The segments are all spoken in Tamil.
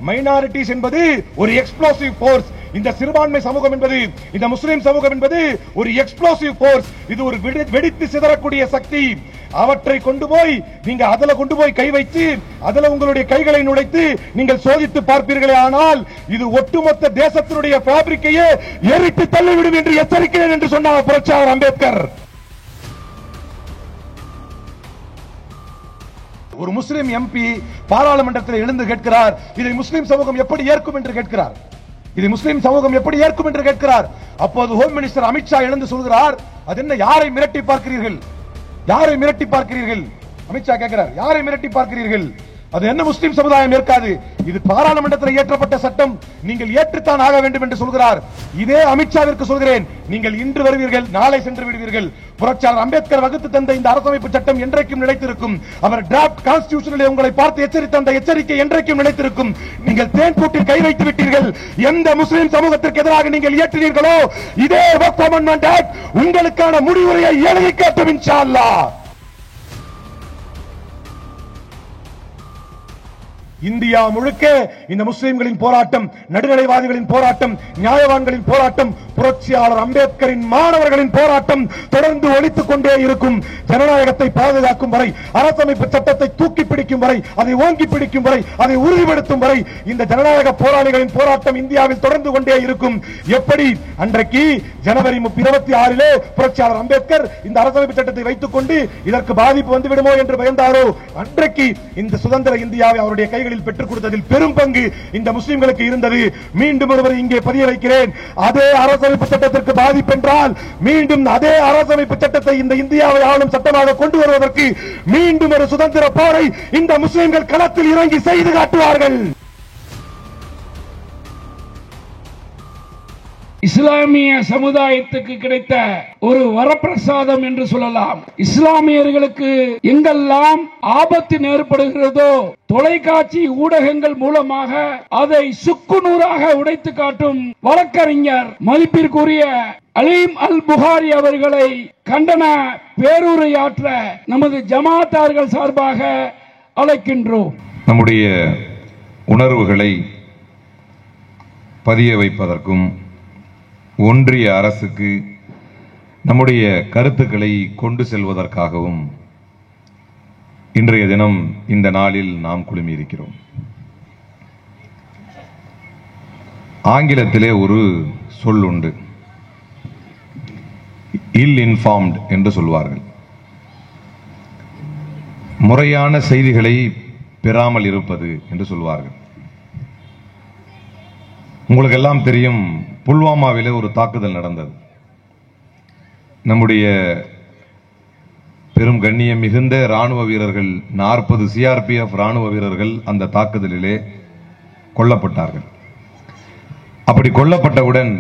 மைனாரிட்டிஸ் என்பது ஒரு எக்ஸ்ப்ளோசிவ் போர்ஸ். இந்த சிறுபான்மை சமூகம் என்பது, இந்த முஸ்லிம் சமூகம் என்பது ஒரு எக்ஸ்ப்ளோசிவ் போர்ஸ். இது ஒரு வெடித்து சிதறக்கூடிய சக்தி. அவற்றை கொண்டு போய் நீங்க அதுல கொண்டு போய் கை வைத்து அதுல உங்களுடைய கைகளை நுழைத்து நீங்கள் சோதித்து பார்ப்பீர்களே, ஆனால் இது ஒட்டுமொத்த தேசத்தினுடைய ஃபேப்ரிக்கையே எரித்து தள்ளிவிடும் என்று எச்சரிக்கிறேன் என்று சொன்னார் புரட்சியாளர் அம்பேத்கர். ஒரு முஸ்லிம் எம்பி பாராளுமன்றத்தில் எழுந்து கேட்கிறார், இதை முஸ்லிம் சமூகம் எப்படி ஏற்கும் என்று கேட்கிறார். இதை முஸ்லிம் சமூகம் எப்படி ஏற்கும் என்று கேட்கிறார். அப்போது ஹோம் மினிஸ்டர் அமித்ஷா எழுந்து சொல்கிறார், அது என்ன, யாரை மிரட்டி பார்க்கிறீர்கள், யாரை மிரட்டி பார்க்கிறீர்கள்? அமித்ஷா கேட்கிறார், யாரை மிரட்டி பார்க்கிறீர்கள்? அது என்ன முஸ்லிம் சமுதாயம் ஏற்காது, இது பாராளுமன்றத்தில் இயற்றப்பட்ட சட்டம், நீங்கள் ஏற்றுத்தான் ஆக வேண்டும் என்று சொல்கிறார். இதே அமித்ஷாவிற்கு சொல்கிறேன், நீங்கள் இன்று வருவீர்கள், நாளை சென்று விடுவீர்கள். புரட்சியாளர் அம்பேத்கர் வகுத்து தந்த இந்த அரசமைப்பு சட்டம் என்றைக்கும் நிலைத்திருக்கும். அவர் டிராப்ட் கான்ஸ்டிடியூஷனில் உங்களை பார்த்து எச்சரித்த அந்த எச்சரிக்கை என்றைக்கும் நிலைத்திருக்கும். நீங்கள் தேன் கூட்டில் கை வைத்து விட்டீர்கள். எந்த முஸ்லிம் சமூகத்திற்கு எதிராக நீங்கள் இயற்றினீர்களோ இதே வக்ஃப் அமெண்ட்மென்ட் ஆக்ட் உங்களுக்கான முடிவுரையை எழுதி காட்டும் இன்ஷா அல்லாஹ். இந்தியா முழுக்க இந்த முஸ்லிம்களின் போராட்டம், நடுநிலைவாதிகளின் போராட்டம், நியாயவான்களின் போராட்டம், புரட்சியாளர் அம்பேத்கரின் மாணவர்களின் போராட்டம் தொடர்ந்து ஒலித்துக் கொண்டே இருக்கும். ஜனநாயகத்தை பாதுகாக்கும் வரை, அரசமைப்பு சட்டத்தை தூக்கி பிடிக்கும் வரை, அதை ஓங்கி பிடிக்கும் வரை, அதை உறுதிப்படுத்தும் வரை இந்த ஜனநாயக போராளிகளின் போராட்டம் இந்தியாவில் தொடர்ந்து கொண்டே இருக்கும். எப்படி அன்றைக்கு ஜனவரி 26 புரட்சியாளர் அம்பேத்கர் இந்த அரசமைப்பு சட்டத்தை வைத்துக் கொண்டு இதற்கு பாதிப்பு வந்துவிடுமோ என்று பயந்தாரோ, அன்றைக்கு இந்த சுதந்திர இந்தியாவை அவருடைய கைகளில் பெற்றுக் கொடுத்ததில் பெரும் பங்கு இந்த முஸ்லிம்களுக்கு இருந்தது. மீண்டும் ஒருவர் இங்கே பதிய வைக்கிறேன், அதே அரசமைப்பு சட்டத்திற்கு பாதிப்பு என்றால் மீண்டும் அதே அரசமைப்பு சட்டத்தை இந்த இந்தியாவை ஆளும் சட்டமாக கொண்டு வருவதற்கு மீண்டும் ஒரு சுதந்திர போரை இந்த முஸ்லிம்கள் களத்தில் இறங்கி செய்து காட்டுவார்கள். இஸ்லாமிய சமுதாயத்துக்கு கிடைத்த ஒரு வரப்பிரசாதம் என்று சொல்லலாம். இஸ்லாமியர்களுக்கு எங்கெல்லாம் ஆபத்து ஏற்படுகிறதோ தொலைக்காட்சி ஊடகங்கள் மூலமாக அதை சுக்குநூறாக உடைத்து காட்டும் வழக்கறிஞர் மதிப்பிற்குரிய அலீம் அல் புகாரி அவர்களை கண்டன பேருரையாற்ற நமது ஜமாத்தார்கள் சார்பாக அழைக்கின்றோம். நம்முடைய உணர்வுகளை பதிய வைப்பதற்கும் ஒன்றிய அரசுக்கு நம்முடைய கருத்துக்களை கொண்டு செல்வதற்காகவும் இன்றைய தினம் இந்த நாளில் நாம் குழுமியிருக்கிறோம். ஆங்கிலத்திலே ஒரு சொல் உண்டு, இல் இன்ஃபார்ம்ட் என்று சொல்வார்கள். முறையான செய்திகளை பெறாமல் இருப்பது என்று சொல்வார்கள். உங்களுக்கு எல்லாம் தெரியும், புல்வாமாவிலே ஒரு தாக்குதல் நடந்தது. நம்முடைய பெரும் கண்ணியம் மிகுந்த ராணுவ வீரர்கள், 40 சிஆர்பிஎஃப் ராணுவ வீரர்கள் அந்த தாக்குதலிலே கொல்லப்பட்டார்கள். அப்படி கொல்லப்பட்டவுடன்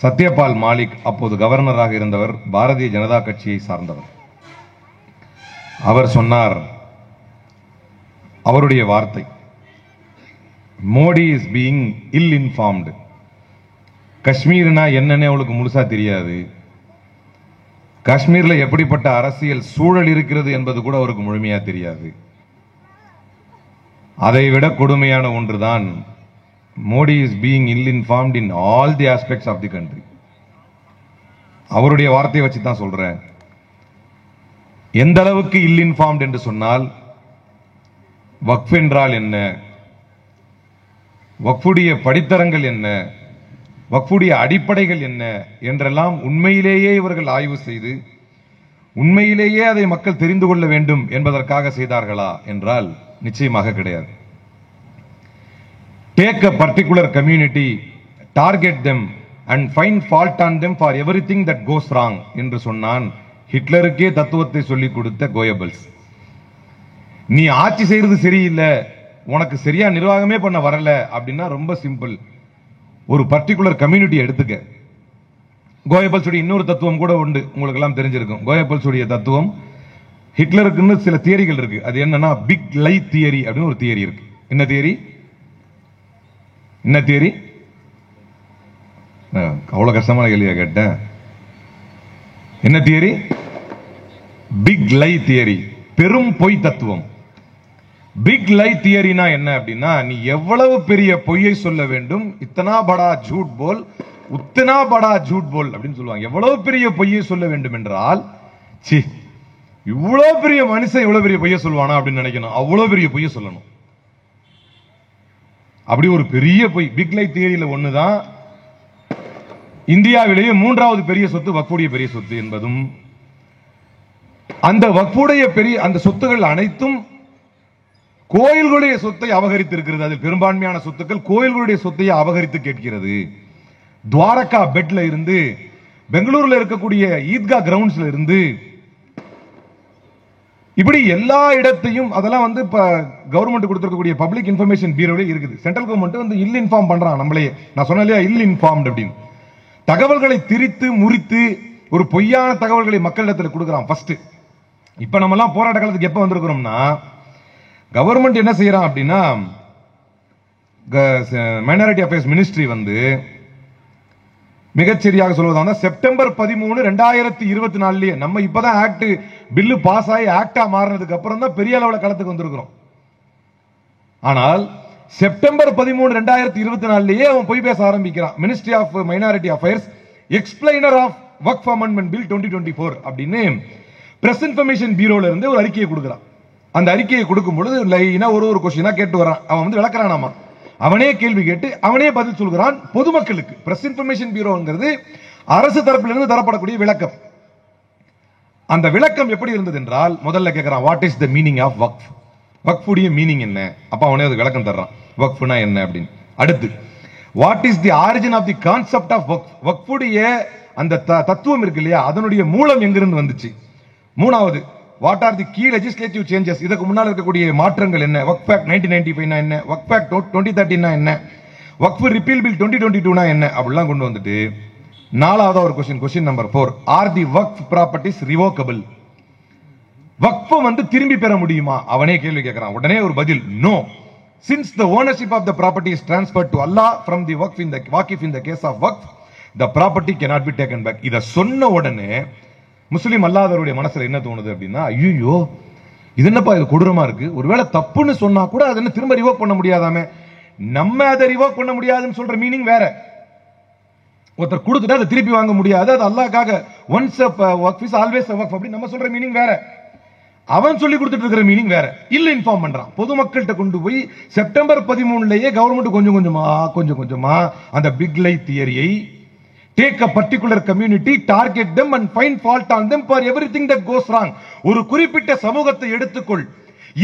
சத்யபால் மாலிக், அப்போது கவர்னராக இருந்தவர், பாரதிய ஜனதா கட்சியை சார்ந்தவர், அவர் சொன்னார், அவருடைய வார்த்தை, Modi is being ill informed. காஷ்மீர்னா என்னன்னு அவளுக்கு முழுசா தெரியாது, காஷ்மீர்ல எப்படிப்பட்ட அரசியல் சூழல் இருக்கிறது என்பது கூட அவருக்கு முழுமையா தெரியாது. அதை விட கொடுமையான ஒன்றுதான், Modi is being ill informed in all the aspects of the country. அவருடைய வார்த்தையை வச்சு தான் சொல்றேன். எந்த அளவுக்கு இல் இன்ஃபார்ம்ட் என்று சொன்னால், வக்ஃப் என்றால் என்ன, வக்ஃபுடைய படித்தரங்கள் என்ன, வக்ஃபுடைய அடிப்படைகள் என்ன என்றெல்லாம் உண்மையிலேயே இவர்கள் ஆய்வு செய்து உண்மையிலேயே அதை மக்கள் தெரிந்து கொள்ள வேண்டும் என்பதற்காக செய்தார்களா என்றால் நிச்சயமாக கிடையாது. Take a particular community, target them and find fault on them for everything that goes wrong என்று சொன்னான் ஹிட்லருக்கே தத்துவத்தை சொல்லிக் கொடுத்த கோயபல்ஸ். நீ ஆட்சி செய்யறது சரியில்லை, உனக்கு சரியா நிர்வாகமே பண்ண வரல அப்படின்னா ரொம்ப சிம்பிள், ஒரு பர்டிகுலர் கம்யூனிட்டி எடுத்துக்க. கோயபல்ஸுடைய இன்னொரு தத்துவம் கூட உண்டு, உங்களுக்கு எல்லாம் தெரிஞ்சிருக்கும். கோயபல்ஸுடைய தத்துவம், ஹிட்லருக்குன்னு சில தியரிகள் இருக்கு. அது என்னன்னா பிக் லை தியரி அப்படின்னு ஒரு தியரி இருக்கு. என்ன தியரி? என்ன தியரி? அவ்வளவு கஷ்டமான கேள்வியா கேட்டேன். என்ன தியரி? பிக் லை தியரி, பெரும் பொய் தத்துவம். பிக் லை தியரினா என்ன அப்படின்னா, நீ எவ்வளவு பெரிய பொய்யை சொல்ல வேண்டும், இத்தனா படா ஜூட் போல் உத்தனா படா ஜூட் போல் அப்படின்னு சொல்லுவாங்க. எவ்வளவு பெரிய பொய்யை சொல்ல வேண்டும் என்றால், சி இவ்வளவு பெரிய மனுஷன் இவ்வளவு பெரிய பொய்யை சொல்லுவானா அப்படின்னு நினைக்கணும். அவ்வளவு பெரிய பொய்யை சொல்லணும். அப்படி ஒரு பெரிய பொய். பிக் லை தியரியில ஒண்ணுதான், இந்தியாவிலேயே 3வது பெரிய சொத்து வக்ஃபுடைய பெரிய சொத்து என்பதும், அந்த வக்ஃபுடைய பெரிய அந்த சொத்துகள் அனைத்தும் கோயில்களுடைய சொத்தை அபகரித்து இருக்கிறது. அதில் பெரும்பான்மையான சொத்துக்கள் கோயில்களுடைய சொத்தையை அபகரித்து கேட்கிறது. துவாரகா பெட்ல இருந்து, பெங்களூர்ல இருக்கக்கூடிய ஈத்கா கிரவுண்ட்ஸ்ல இருந்து, இப்படி எல்லா இடத்தையும், அதெல்லாம் வந்து இப்ப கவர்மெண்ட் கொடுத்திருக்கக்கூடிய பப்ளிக் இன்ஃபர்மேஷன் பியூரோல இருக்குது. சென்ட்ரல் கவர்மெண்ட் வந்து இல் இன்ஃபார்ம் பண்றான் நம்மளே. நான் சொன்னேன் இல்லையா, இல் இன்ஃபார்ம்ட் அப்படின்னு. தகவல்களை திரித்து முறித்து ஒரு பொய்யான தகவல்களை மக்களிடத்தில் கொடுக்கிறான் ஃபர்ஸ்ட். இப்ப நம்ம எல்லாம் போராட்ட காலத்துக்கு எப்ப வந்திருக்கிறோம்னா, கவர்மெண்ட் என்ன செய்யறான் அப்படின்னா, மைனாரிட்டி அஃபேர்ஸ் மினிஸ்ட்ரி வந்து மிகச்சரியாக சொல்வதா செப்டம்பர் 13, 2024 நம்ம இப்பதான் ஆக்ட் பில்லு பாஸ் ஆகி ஆக்டா மாறினதுக்கு அப்புறம் தான் பெரிய அளவுல களத்துக்கு வந்திருக்கிறோம். ஆனால் செப்டம்பர் 13, 2024 அவன் போய் பேச ஆரம்பிக்கிறான். Ministry of minority affairs explainer of Waqf amendment bill 2024 அப்படின்னு பிரஸ் இன்ஃபர்மேஷன் பியூரோல இருந்து ஒரு அறிக்கையை கொடுக்கிறான். அந்த அறிக்கையை கொடுக்கும் பொழுது லைனா ஒரு கொஸ்டினா கேட்டு வரான். அவன் வந்து விளக்குறானாமா, அவனே கேள்வி கேட்டு அவனே பதில் சொல்கிறான் பொதுமக்களுக்கு. பிரஸ் இன்ஃபர்மேஷன் பியூரோங்கிறது அரசு தரப்பிலிருந்து தரப்படக்கூடிய விளக்கம். அந்த விளக்கம் எப்படி இருந்தது என்றால், முதல்ல கேட்கிறான், what is the meaning of Waqf, வக்ஃபுடைய மீனிங் என்ன. அப்ப அவனே அது விளக்கம் தர்றான், வக்ஃப்னா என்ன அப்படின்னு. அடுத்து, what is the origin of the concept of Waqf, வக்ஃபுடைய அந்த தத்துவம் இருக்கு இல்லையா, அதனுடைய மூலம் எங்கிருந்து வந்துச்சு. மூணாவது, what are the key legislative changes, இதுக்கு முன்னால் இருக்கக்கூடிய மாற்றங்கள் என்ன, வக்ஃப் ஆக்ட் 1995 என்ன, வக்ஃப் ஆக்ட் 2013 என்ன, வக்ஃப் ரிப்பீல் பில் 2022 என்ன, அப்படிலாம் கொண்டு வந்துட்டு நாலாவது ஒரு கொஸ்டின் நம்பர் 4, ஆர் தி வக்ஃப் ப்ராப்பர்ட்டிஸ் ரிவோக்கபிள், வக்ஃப் வந்து திரும்பி பெற முடியுமா. அவனே கேள்வி கேட்கிறான். உடனே ஒரு பதில், no, since the ownership of the property is transferred to Allah from the Waqf in the Waqif in the case of Waqf the property cannot be taken back. இத சொன்ன உடனே முஸ்லிம் அல்லாதவருடைய மனசுல என்ன தோணுது அப்படின்னா, ஐயோ இது என்னப்பா இது கொடூரமா இருக்கு, ஒருவேளை தப்புன்னு சொன்னா கூட அதை என்ன திரும்ப ரிவோக் பண்ண முடியாதாமே. நம்ம அதை ரிவோக் பண்ண முடியாதுன்னு சொல்ற மீனிங் வேற, ஒருத்தர் கொடுத்துட்டு அதை திருப்பி வாங்க முடியாது, அது அல்லாஹ்க்காக ஒன்ஸ் வக்ஃப் இஸ் ஆல்வேஸ் வக்ஃப் அப்படி நம்ம சொல்ற மீனிங் வேற, அவன் சொல்லி கொடுத்துட்டு இருக்கிற மீனிங் வேற. இல்ல இன்ஃபார்ம் பண்றான் பொதுமக்கள்கிட்ட கொண்டு போய். செப்டம்பர் 13 கவர்மெண்ட் கொஞ்சம் கொஞ்சமா அந்த பிக் லை தியரியை, take a particular community, target them and find fault on them for everything that goes wrong. ஒரு குறிப்பிட்ட சமூகத்தை எடுத்துக்கொள்,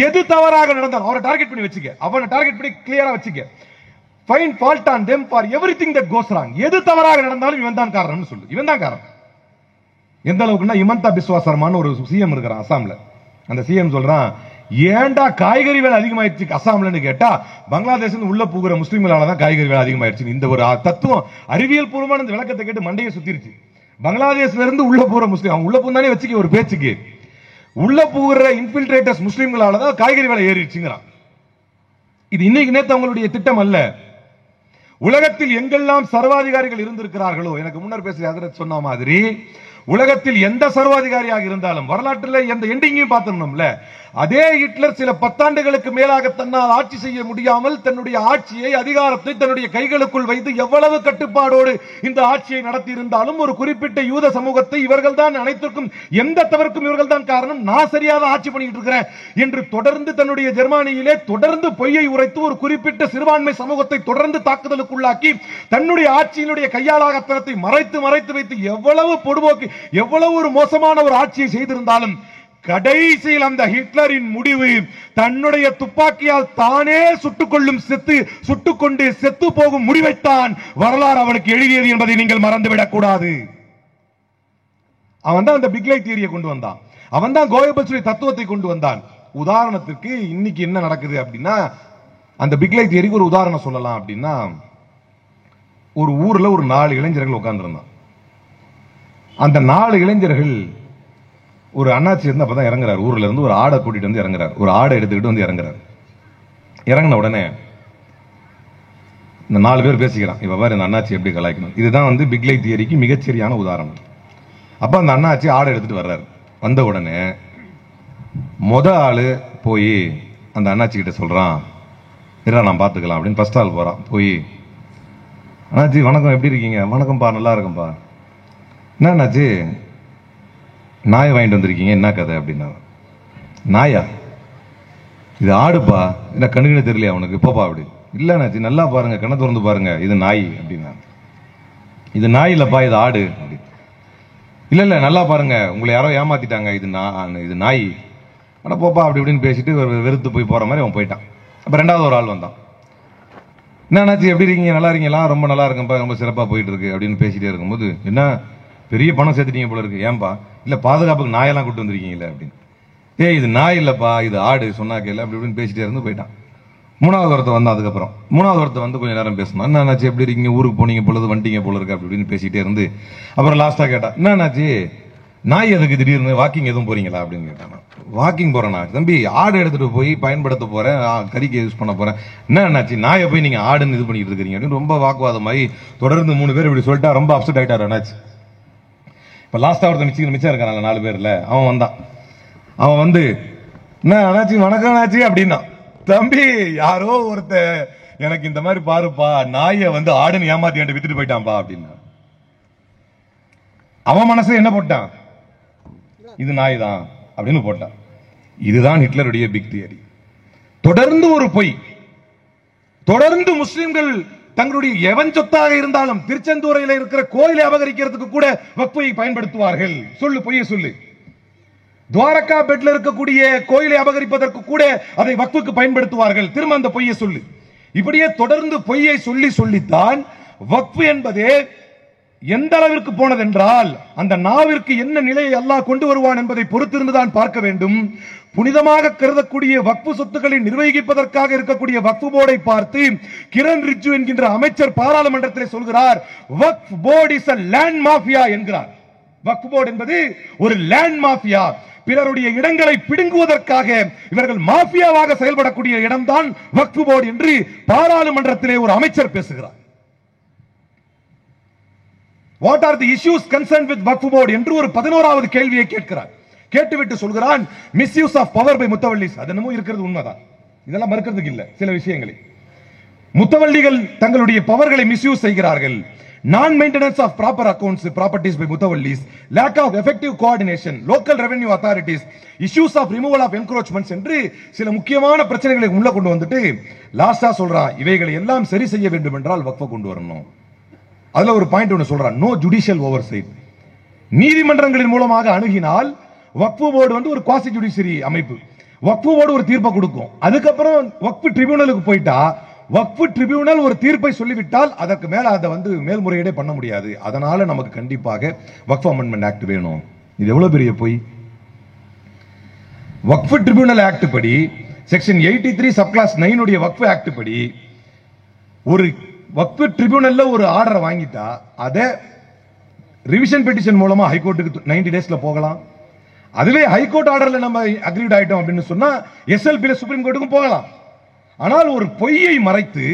எது தவறாக நடந்தாலும் அவரை டார்கெட் பண்ணி வச்சுக்க, அவனை டார்கெட் பண்ணி கிளியரா வச்சுக்க. find fault on them for everything that goes wrong. எது தவறாக நடந்தாலும் இவன் தான் காரணம்னு சொல்லு, இவன் தான் காரணம். எந்த அளவுக்குன்னா, இமந்தா பிஸ்வா சர்மான்னு ஒரு சிஎம் இருக்கிறான் அசாம்ல. அந்த சிஎம் சொல்றான், ஏண்டா காய்கறி விலை அதிகமாயிருச்சு அசாம்லன்னு கேட்டா, பங்களாதேஷ் உள்ள போகிற முஸ்லிம்களாலதான் காய்கறி விலை அதிகமாயிருச்சு. இந்த ஒரு தத்துவம் அறிவியல் பூர்வமான இந்த விளக்கத்தை கேட்டு மண்டையை சுத்திருச்சு. பங்களாதேஷ்ல இருந்து உள்ள போற முஸ்லீம், அவங்க உள்ள போந்தானே வச்சுக்க ஒரு பேச்சுக்கு, உள்ள போகிற இன்ஃபில்ட்ரேட்டர்ஸ் முஸ்லிம்களாலதான் காய்கறி விலை ஏறிடுச்சுங்கிறான். இது இன்னைக்கு நேத்து அவங்களுடைய திட்டம் அல்ல. உலகத்தில் எங்கெல்லாம் சர்வாதிகாரிகள் இருந்திருக்கிறார்களோ, எனக்கு முன்னர் பேசிய ஹஜ்ரத் சொன்ன மாதிரி, உலகத்தில் எந்த சர்வாதிகாரியாக இருந்தாலும் வரலாற்றில் எந்த எண்டிங்கையும் பார்த்தோம்ல, அதே ஹிட்லர் சில 10 ஆண்டுகளுக்கு மேலாக தன்னால் ஆட்சி செய்ய முடியாமல் தன்னுடைய ஆட்சியை, அதிகாரத்தை தன்னுடைய கைகளுக்குள் வைத்து எவ்வளவு கட்டுப்பாடோடு இந்த ஆட்சியை நடத்தி இருந்தாலும், ஒரு குறிப்பிட்ட யூத சமூகத்தை இவர்கள் தான் அனைத்திற்கும், எந்த தவறுக்கும் இவர்கள் தான் காரணம், நான் சரியாக ஆட்சி பண்ணிட்டு இருக்கிறேன் என்று தொடர்ந்து தன்னுடைய ஜெர்மானியிலே தொடர்ந்து பொய்யை உரைத்து ஒரு குறிப்பிட்ட சிறுபான்மை சமூகத்தை தொடர்ந்து தாக்குதலுக்குள்ளாக்கி தன்னுடைய ஆட்சியினுடைய கையாளாகத்தனத்தை மறைத்து மறைத்து வைத்து எவ்வளவு பொடுபோக்கு, எவ்வளவு ஒரு மோசமான ஒரு ஆட்சியை செய்திருந்தாலும், கடைசியில் அந்த ஹிட்லரின் முடிவு தன்னுடைய துப்பாக்கியால் தானே சுட்டுக்கொண்டு செத்து போகும் முடிவைத்தான் வரலாறு அவனுக்கு எழுதியது என்பதை நீங்கள் மறந்துவிடக் கூடாது. அவன் தான் அந்த பிக் லை தியரியை கொண்டு வந்தான், அவன் தான் கோயபல்ஸுடைய தத்துவத்தை கொண்டு வந்தான். உதாரணத்துக்கு இன்னைக்கு என்ன நடக்குது அப்படின்னா, அந்த பிக் லை தியரிக்கு ஒரு உதாரணம் சொல்லலாம் அப்படின்னா, ஒரு ஊர்ல ஒரு 4 இளைஞர்கள் உட்கார்ந்துருந்தான். அந்த 4 இளைஞர்கள், ஒரு அண்ணாச்சி இருந்து அப்பதான் இறங்குறாரு, ஊர்ல இருந்து ஒரு ஆடை கூட்டிட்டு வந்து இறங்குறாரு, ஒரு ஆடை எடுத்துக்கிட்டு வந்து இறங்குறாரு. இறங்கின உடனே இந்த 4 பேர் பேசிக்கிறான், இப்ப பாரு இந்த அண்ணாச்சி எப்படி கலாய்க்கணும். இதுதான் வந்து பிக் லை தியரிக்கு மிகச்சரியான உதாரணம். அப்ப அந்த அண்ணாச்சி ஆடை எடுத்துட்டு வர்றாரு. வந்த உடனே ஆளு போய் அந்த அண்ணாச்சி கிட்ட சொல்றான், இல்ல நான் பாத்துக்கலாம் அப்படின்னு ஃபர்ஸ்ட் ஆள் போறான். போய், அண்ணாச்சி வணக்கம், எப்படி இருக்கீங்க? வணக்கம்ப்பா, நல்லா இருக்கும்பா. என்ன அண்ணாச்சி நாயை வாங்கிட்டு வந்திருக்கீங்க, என்ன கதை அப்படின்னா. நாயா? இது ஆடுப்பா, என்ன கண்ணுக்குன்னு தெரியலையா உனக்கு? இப்பப்பா அப்படி இல்ல அண்ணாச்சி, நல்லா பாருங்க, கண்ணை திறந்து பாருங்க, இது நாய் அப்படின்னா. இது நாய் இல்லப்பா, இது ஆடு அப்படி. இல்ல இல்ல நல்லா பாருங்க, உங்களை யாரோ ஏமாத்திட்டாங்க, இது நாய். ஆனா போப்பா அப்படி இப்படின்னு பேசிட்டு வெறுத்து போய் போற மாதிரி அவன் போயிட்டான். அப்ப ரெண்டாவது ஒரு ஆள் வந்தான். என்னாச்சு, எப்படி இருக்கீங்க? நல்லா இருக்கீங்களா? ரொம்ப நல்லா இருக்கும்பா, ரொம்ப சிறப்பா போயிட்டு இருக்கு அப்படின்னு பேசிட்டே இருக்கும்போது, என்ன பெரிய பணம் சேர்த்துட்டீங்க போல இருக்கு. ஏன்பா? இல்ல பாதுகாப்புக்கு நாயெல்லாம் கூட்டு வந்திருக்கீங்களே அப்படின்னு. இது நாய் இல்லப்பா, இது ஆடு, சொன்னா கேள்வி அப்படி இப்படின்னு பேசிட்டே இருந்து போயிட்டான். மூணாவது ஒருத்த வந்தான். அதுக்கப்புறம் மூணாவது ஒருத்த வந்து கொஞ்சம் நேரம் பேசணும். என்னாச்சு, எப்படி இருக்கீங்க? ஊருக்கு போனீங்க பொழுது வந்துட்டீங்க போல இருக்கு அப்படி இப்படின்னு பேசிட்டே இருந்து அப்புறம் லாஸ்டா கேட்டா, என்னாச்சு நாய் எதுக்கு திடீர்னு வாக்கிங் எதுவும் போறீங்களா அப்படின்னு கேட்டான். வாக்கிங் போறேன்னா தம்பி, ஆடு எடுத்துட்டு போய் பயன்படுத்த போறேன், கறிக்கு யூஸ் பண்ண போறேன். என்னாச்சு நாயை போய் நீங்க ஆடுன்னு இது பண்ணிட்டு இருக்கீங்க அப்படின்னு ரொம்ப வாக்குவாதமாயி தொடர்ந்து 3 பேர் இப்படி சொல்லிட்டா ரொம்ப அப்செட் ஆயிட்டாரு அண்ணாச்சி. இப்ப லாஸ்டா ஒருத்தன் மிச்சம் இருக்காங்க 4 பேர்ல, அவன் வந்தான். அவன் வந்து, என்ன அண்ணாச்சி வணக்கம் அண்ணாச்சி அப்படின்னா. தம்பி, யாரோ ஒருத்த எனக்கு இந்த மாதிரி பாருப்பா, நாயை வந்து ஆடுன்னு ஏமாத்தி வித்துட்டு போயிட்டான்பா அப்படின்னா. அவன் மனசு என்ன போட்டான்? இது நாய் தான் அப்படின்னு போட்டான். இதுதான் ஹிட்லருடைய பிக் தியரி. தொடர்ந்து ஒரு பொய், தொடர்ந்து முஸ்லிம்கள் தங்களுடைய எவன் சொத்தாக இருந்தாலும் திருச்செந்தூரையில் இருக்கிற கோயிலை அபகரிக்கிறதுக்கு கூட வக்ஃபை பயன்படுத்துவார்கள். சொல்லு, பொய்யை சொல்லு. துவாரகா பெட்ல இருக்கக்கூடிய கோயிலை அபகரிப்பதற்கு கூட அதை வக்ஃபுக்கு பயன்படுத்துவார்கள். திரும்ப அந்த பொய்யை சொல்லு. இப்படியே தொடர்ந்து பொய்யை சொல்லி சொல்லித்தான் வக்ஃப் என்பதே எந்த அளவிற்கு போனதென்றால், அந்த நாவிற்கு என்ன நிலையை அல்லாஹ் கொண்டு வருவான் என்பதை பொறுத்திருந்துதான் பார்க்க வேண்டும். புனிதமாக கருதக்கூடிய வக்ஃபு சொத்துக்களை நிர்வகிப்பதற்காக இருக்கக்கூடிய வக்ஃபு போர்டை பார்த்து கிரண் ரிஜ்ஜு என்கின்ற அமைச்சர் பாராளுமன்றத்தில் சொல்கிறார், Waqf board is a land mafia என்கிறார். வக்ஃப் போர்டு என்பது ஒரு லேண்ட் மாஃபியா. பிறருடைய இடங்களை பிடுங்குவதற்காக இவர்கள் மாஃபியாவாக செயல்படக்கூடிய இடம்தான் வக்ஃப் போர்டு என்று பாராளுமன்றத்திலே ஒரு அமைச்சர் பேசுகிறார். What are the issues concerned with Waqf board என்று ஒரு 11வது கேள்வியை கேட்கிறார். கேட்டுவிட்டு சொல்கிறான், மிஸ்யூஸ் ஆஃப் பவர் பை முத்தவல்லிஸ். அது என்னமோ இருக்கிறது உண்மைதான், இதெல்லாம் மறுக்கிறதுக்கு இல்ல. சில விஷயங்களை முத்தவல்லிகள் தங்களுடைய பவர்களை மிஸ்யூஸ் செய்கிறார்கள். நான் maintenance of proper accounts properties by mutawallis, lack of effective coordination, local revenue authorities, issues of removal of encroachments என்று சில முக்கியமான பிரச்சனைகளை உள்ள கொண்டு வந்துட்டு லாஸ்டா சொல்றான், இவைகளை எல்லாம் சரி செய்ய வேண்டும் என்றால் வக்ஃபை கொண்டு வரணும். அதுல ஒரு பாயிண்ட் ஒன்று சொல்றான், நோ ஜுடிஷியல் ஓவர்சைட். நீதிமன்றங்களின் மூலமாக அணுகினால் வக்ஃப் போர்டு வந்து ஒரு குவாசி ஜுடிஷியரி அமைப்பு. வக்ஃப் போர்டு ஒரு தீர்ப்பை கொடுக்கும். அதுக்கப்புறம் வக்ஃப் ட்ரிபியூனலுக்கு போயிட்டா வக்ஃப் ட்ரிபியூனல் ஒரு தீர்ப்பை சொல்லிவிட்டால் அதற்கு மேல அதை வந்து மேல்முறையீடே பண்ண முடியாது. அதனால நமக்கு கண்டிப்பாக வக்ஃப் அமெண்ட்மெண்ட் ஆக்ட் வேணும். இது எவ்வளவு பெரிய பொய். வக்ஃப் ட்ரிபியூனல் ஆக்ட் படி செக்ஷன் 83 சப்கிளாஸ் 9 உடைய வக்ஃப் ஆக்ட் படி ஒரு வக்ஃப் ட்ரிபியூனல்ல ஒரு ஆர்டரை வாங்கிட்டா அதை ரிவிஷன் பெட்டிஷன் மூலமா ஹைகோர்ட்டுக்கு 90 டேஸ்ல போகலாம். அதுவே ஹைகோர்ட் ஆர்டர்ல நம்ம அக்ரீட் ஆயிட்டோம் அப்படின்னு சொன்னா எஸ்எல்பில சுப்ரீம் கோர்ட்டுக்கும் போகலாம். ஆனால் ஒரு பொய்யை மறைத்து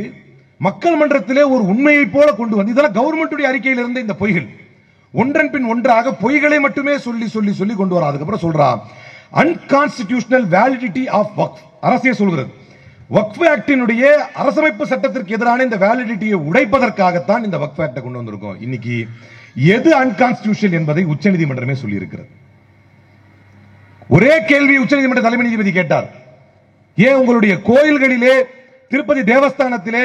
மக்கள் மன்றத்திலே ஒரு உண்மையை போல கொண்டு வந்து, இதெல்லாம் கவர்மெண்ட் அறிக்கையில் இருந்த இந்த பொய்கள் ஒன்றன் பின் ஒன்றாக பொய்களை மட்டுமே சொல்லி சொல்லி சொல்லி கொண்டு வர. அதுக்கப்புறம் சொல்றா, அன்கான்ஸ்டிடியூஷனல் வேலிடிட்டி ஆஃப் வக்ஃப். அரசே சொல்கிறது, வக்ஃப் ஆக்டினுடைய அரசமைப்பு சட்டத்திற்கு எதிரான இந்த வேலிடிட்டியை உடைப்பதற்காகத்தான் இந்த வக்ஃப் ஆக்டை கொண்டு வந்திருக்கோம். இன்னைக்கு எது அன்கான்ஸ்டிடியூஷன் என்பதை உச்சநீதிமன்றமே சொல்லி இருக்கிறது. ஒரே கேள்வி உச்சநீதிமன்ற தலைமை நீதிபதி கேட்டார், ஏன் உங்களுடைய கோயில்களிலே, திருப்பதி தேவஸ்தானத்திலே,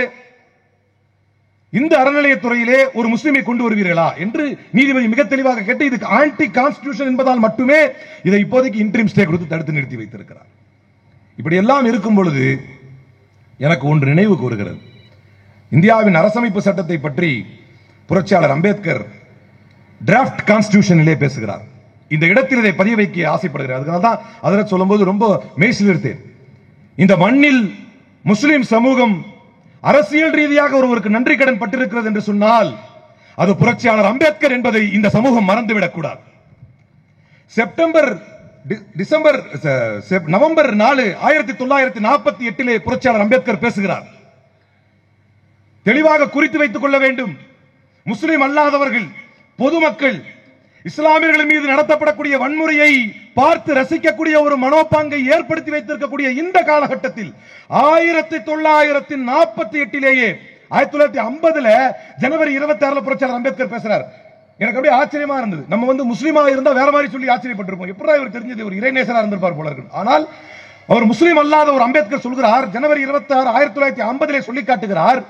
இந்த அறநிலையத்துறையிலே ஒரு முஸ்லிமை கொண்டு வருவீர்களா என்று நீதிபதி மிக தெளிவாக கேட்டு, இதுக்கு ஆன்டி கான்ஸ்டிடியூஷன் என்பதால் மட்டுமே இதை இப்போதைக்கு இன்டரிம் ஸ்டே கொடுத்து தடுத்து நிறுத்தி வைத்திருக்கிறார். இப்படி எல்லாம் இருக்கும் பொழுது எனக்கு ஒன்று நினைவுக்கு வருகிறது. இந்தியாவின் அரசமைப்பு சட்டத்தை பற்றி புரட்சியாளர் அம்பேத்கர் டிராஃப்ட் கான்ஸ்டிடியூஷனிலே பேசுகிறார். இந்த இடத்தில் இதை பதிய வைக்க ஆசைப்படுகிறார். அதனால தான் அதில் சொல்லும்போது ரொம்ப மெய்சிலிர்த்தேன். இந்த மண்ணில் முஸ்லிம் சமூகம் அரசியல் ரீதியாக ஒருவருக்கு நன்றி கடன் பட்டிருக்கிறது என்று சொன்னால் அது புரட்சியாளர் அம்பேத்கர் என்பதை இந்த சமூகம் மறந்துவிடக் கூடாது. நவம்பர் 4 1948 புரட்சியாளர் அம்பேத்கர் பேசுகிறார். தெளிவாக குறித்து வைத்துக் கொள்ள வேண்டும், முஸ்லிம் அல்லாதவர்கள், பொதுமக்கள் இஸ்லாமியர்கள் மீது நடத்தப்படக்கூடிய வன்முறையை பார்த்து ரசிக்கக்கூடிய ஒரு மனோபாங்கை ஏற்படுத்தி வைத்திருக்கக்கூடிய இந்த காலகட்டத்தில் 1948 1950 ஜனவரி 26 புரட்சியாளர் அம்பேத்கர் பேசுறார். எனக்கு அப்படியே ஆச்சரியமா இருந்தது. நம்ம முஸ்லீமா இருந்தா வேற மாதிரி சொல்லி ஆச்சரியப்பட்டிருப்போம். எப்படா இவர் தெரிஞ்சது, ஒரு இறைநேசரா இருந்திருப்பார் போல இருக்கு. ஆனால் அவர் முஸ்லீம் அல்லாத ஒரு அம்பேத்கர் சொல்கிறார், ஜனவரி 26 1950 சொல்லி காட்டுகிறார்,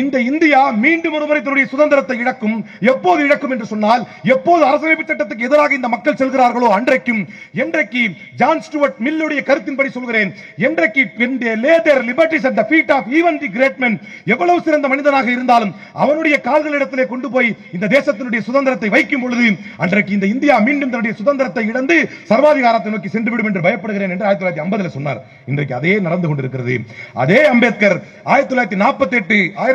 இந்த இந்தியா மீண்டும் ஒருமுறை தன்னுடைய சுதந்திரத்தை இழக்கும். எப்போது இழக்கும் என்று சொன்னால், எப்போது அரசியலமைப்பு சட்டத்துக்கு எதிராக இந்த மக்கள் செல்கிறார்களோ அன்றைக்கும். என்றைக்கு ஜான் ஸ்டூவர்ட் மில்லுடைய கருத்தின்படி சொல்கிறேன், என்றைக்கு when they lay their liberties at the feet of even the great men, எவ்வளவு சிறந்த மனிதனாக இருந்தாலும் அவனுடைய கால்களிடத்திலே கொண்டு போய் இந்த தேசத்தினுடைய சுதந்திரத்தை வைக்கும் பொழுது அன்றைக்கு இந்த இந்தியா மீண்டும் தன்னுடைய சுதந்திரத்தை இழந்து சர்வாதிகாரத்தை நோக்கி சென்றுவிடும் என்று பயப்படுகிறேன் என்று 1950 சொன்னார். இன்றைக்கு அதே நடந்து கொண்டிருக்கிறது. அதே அம்பேத்கர்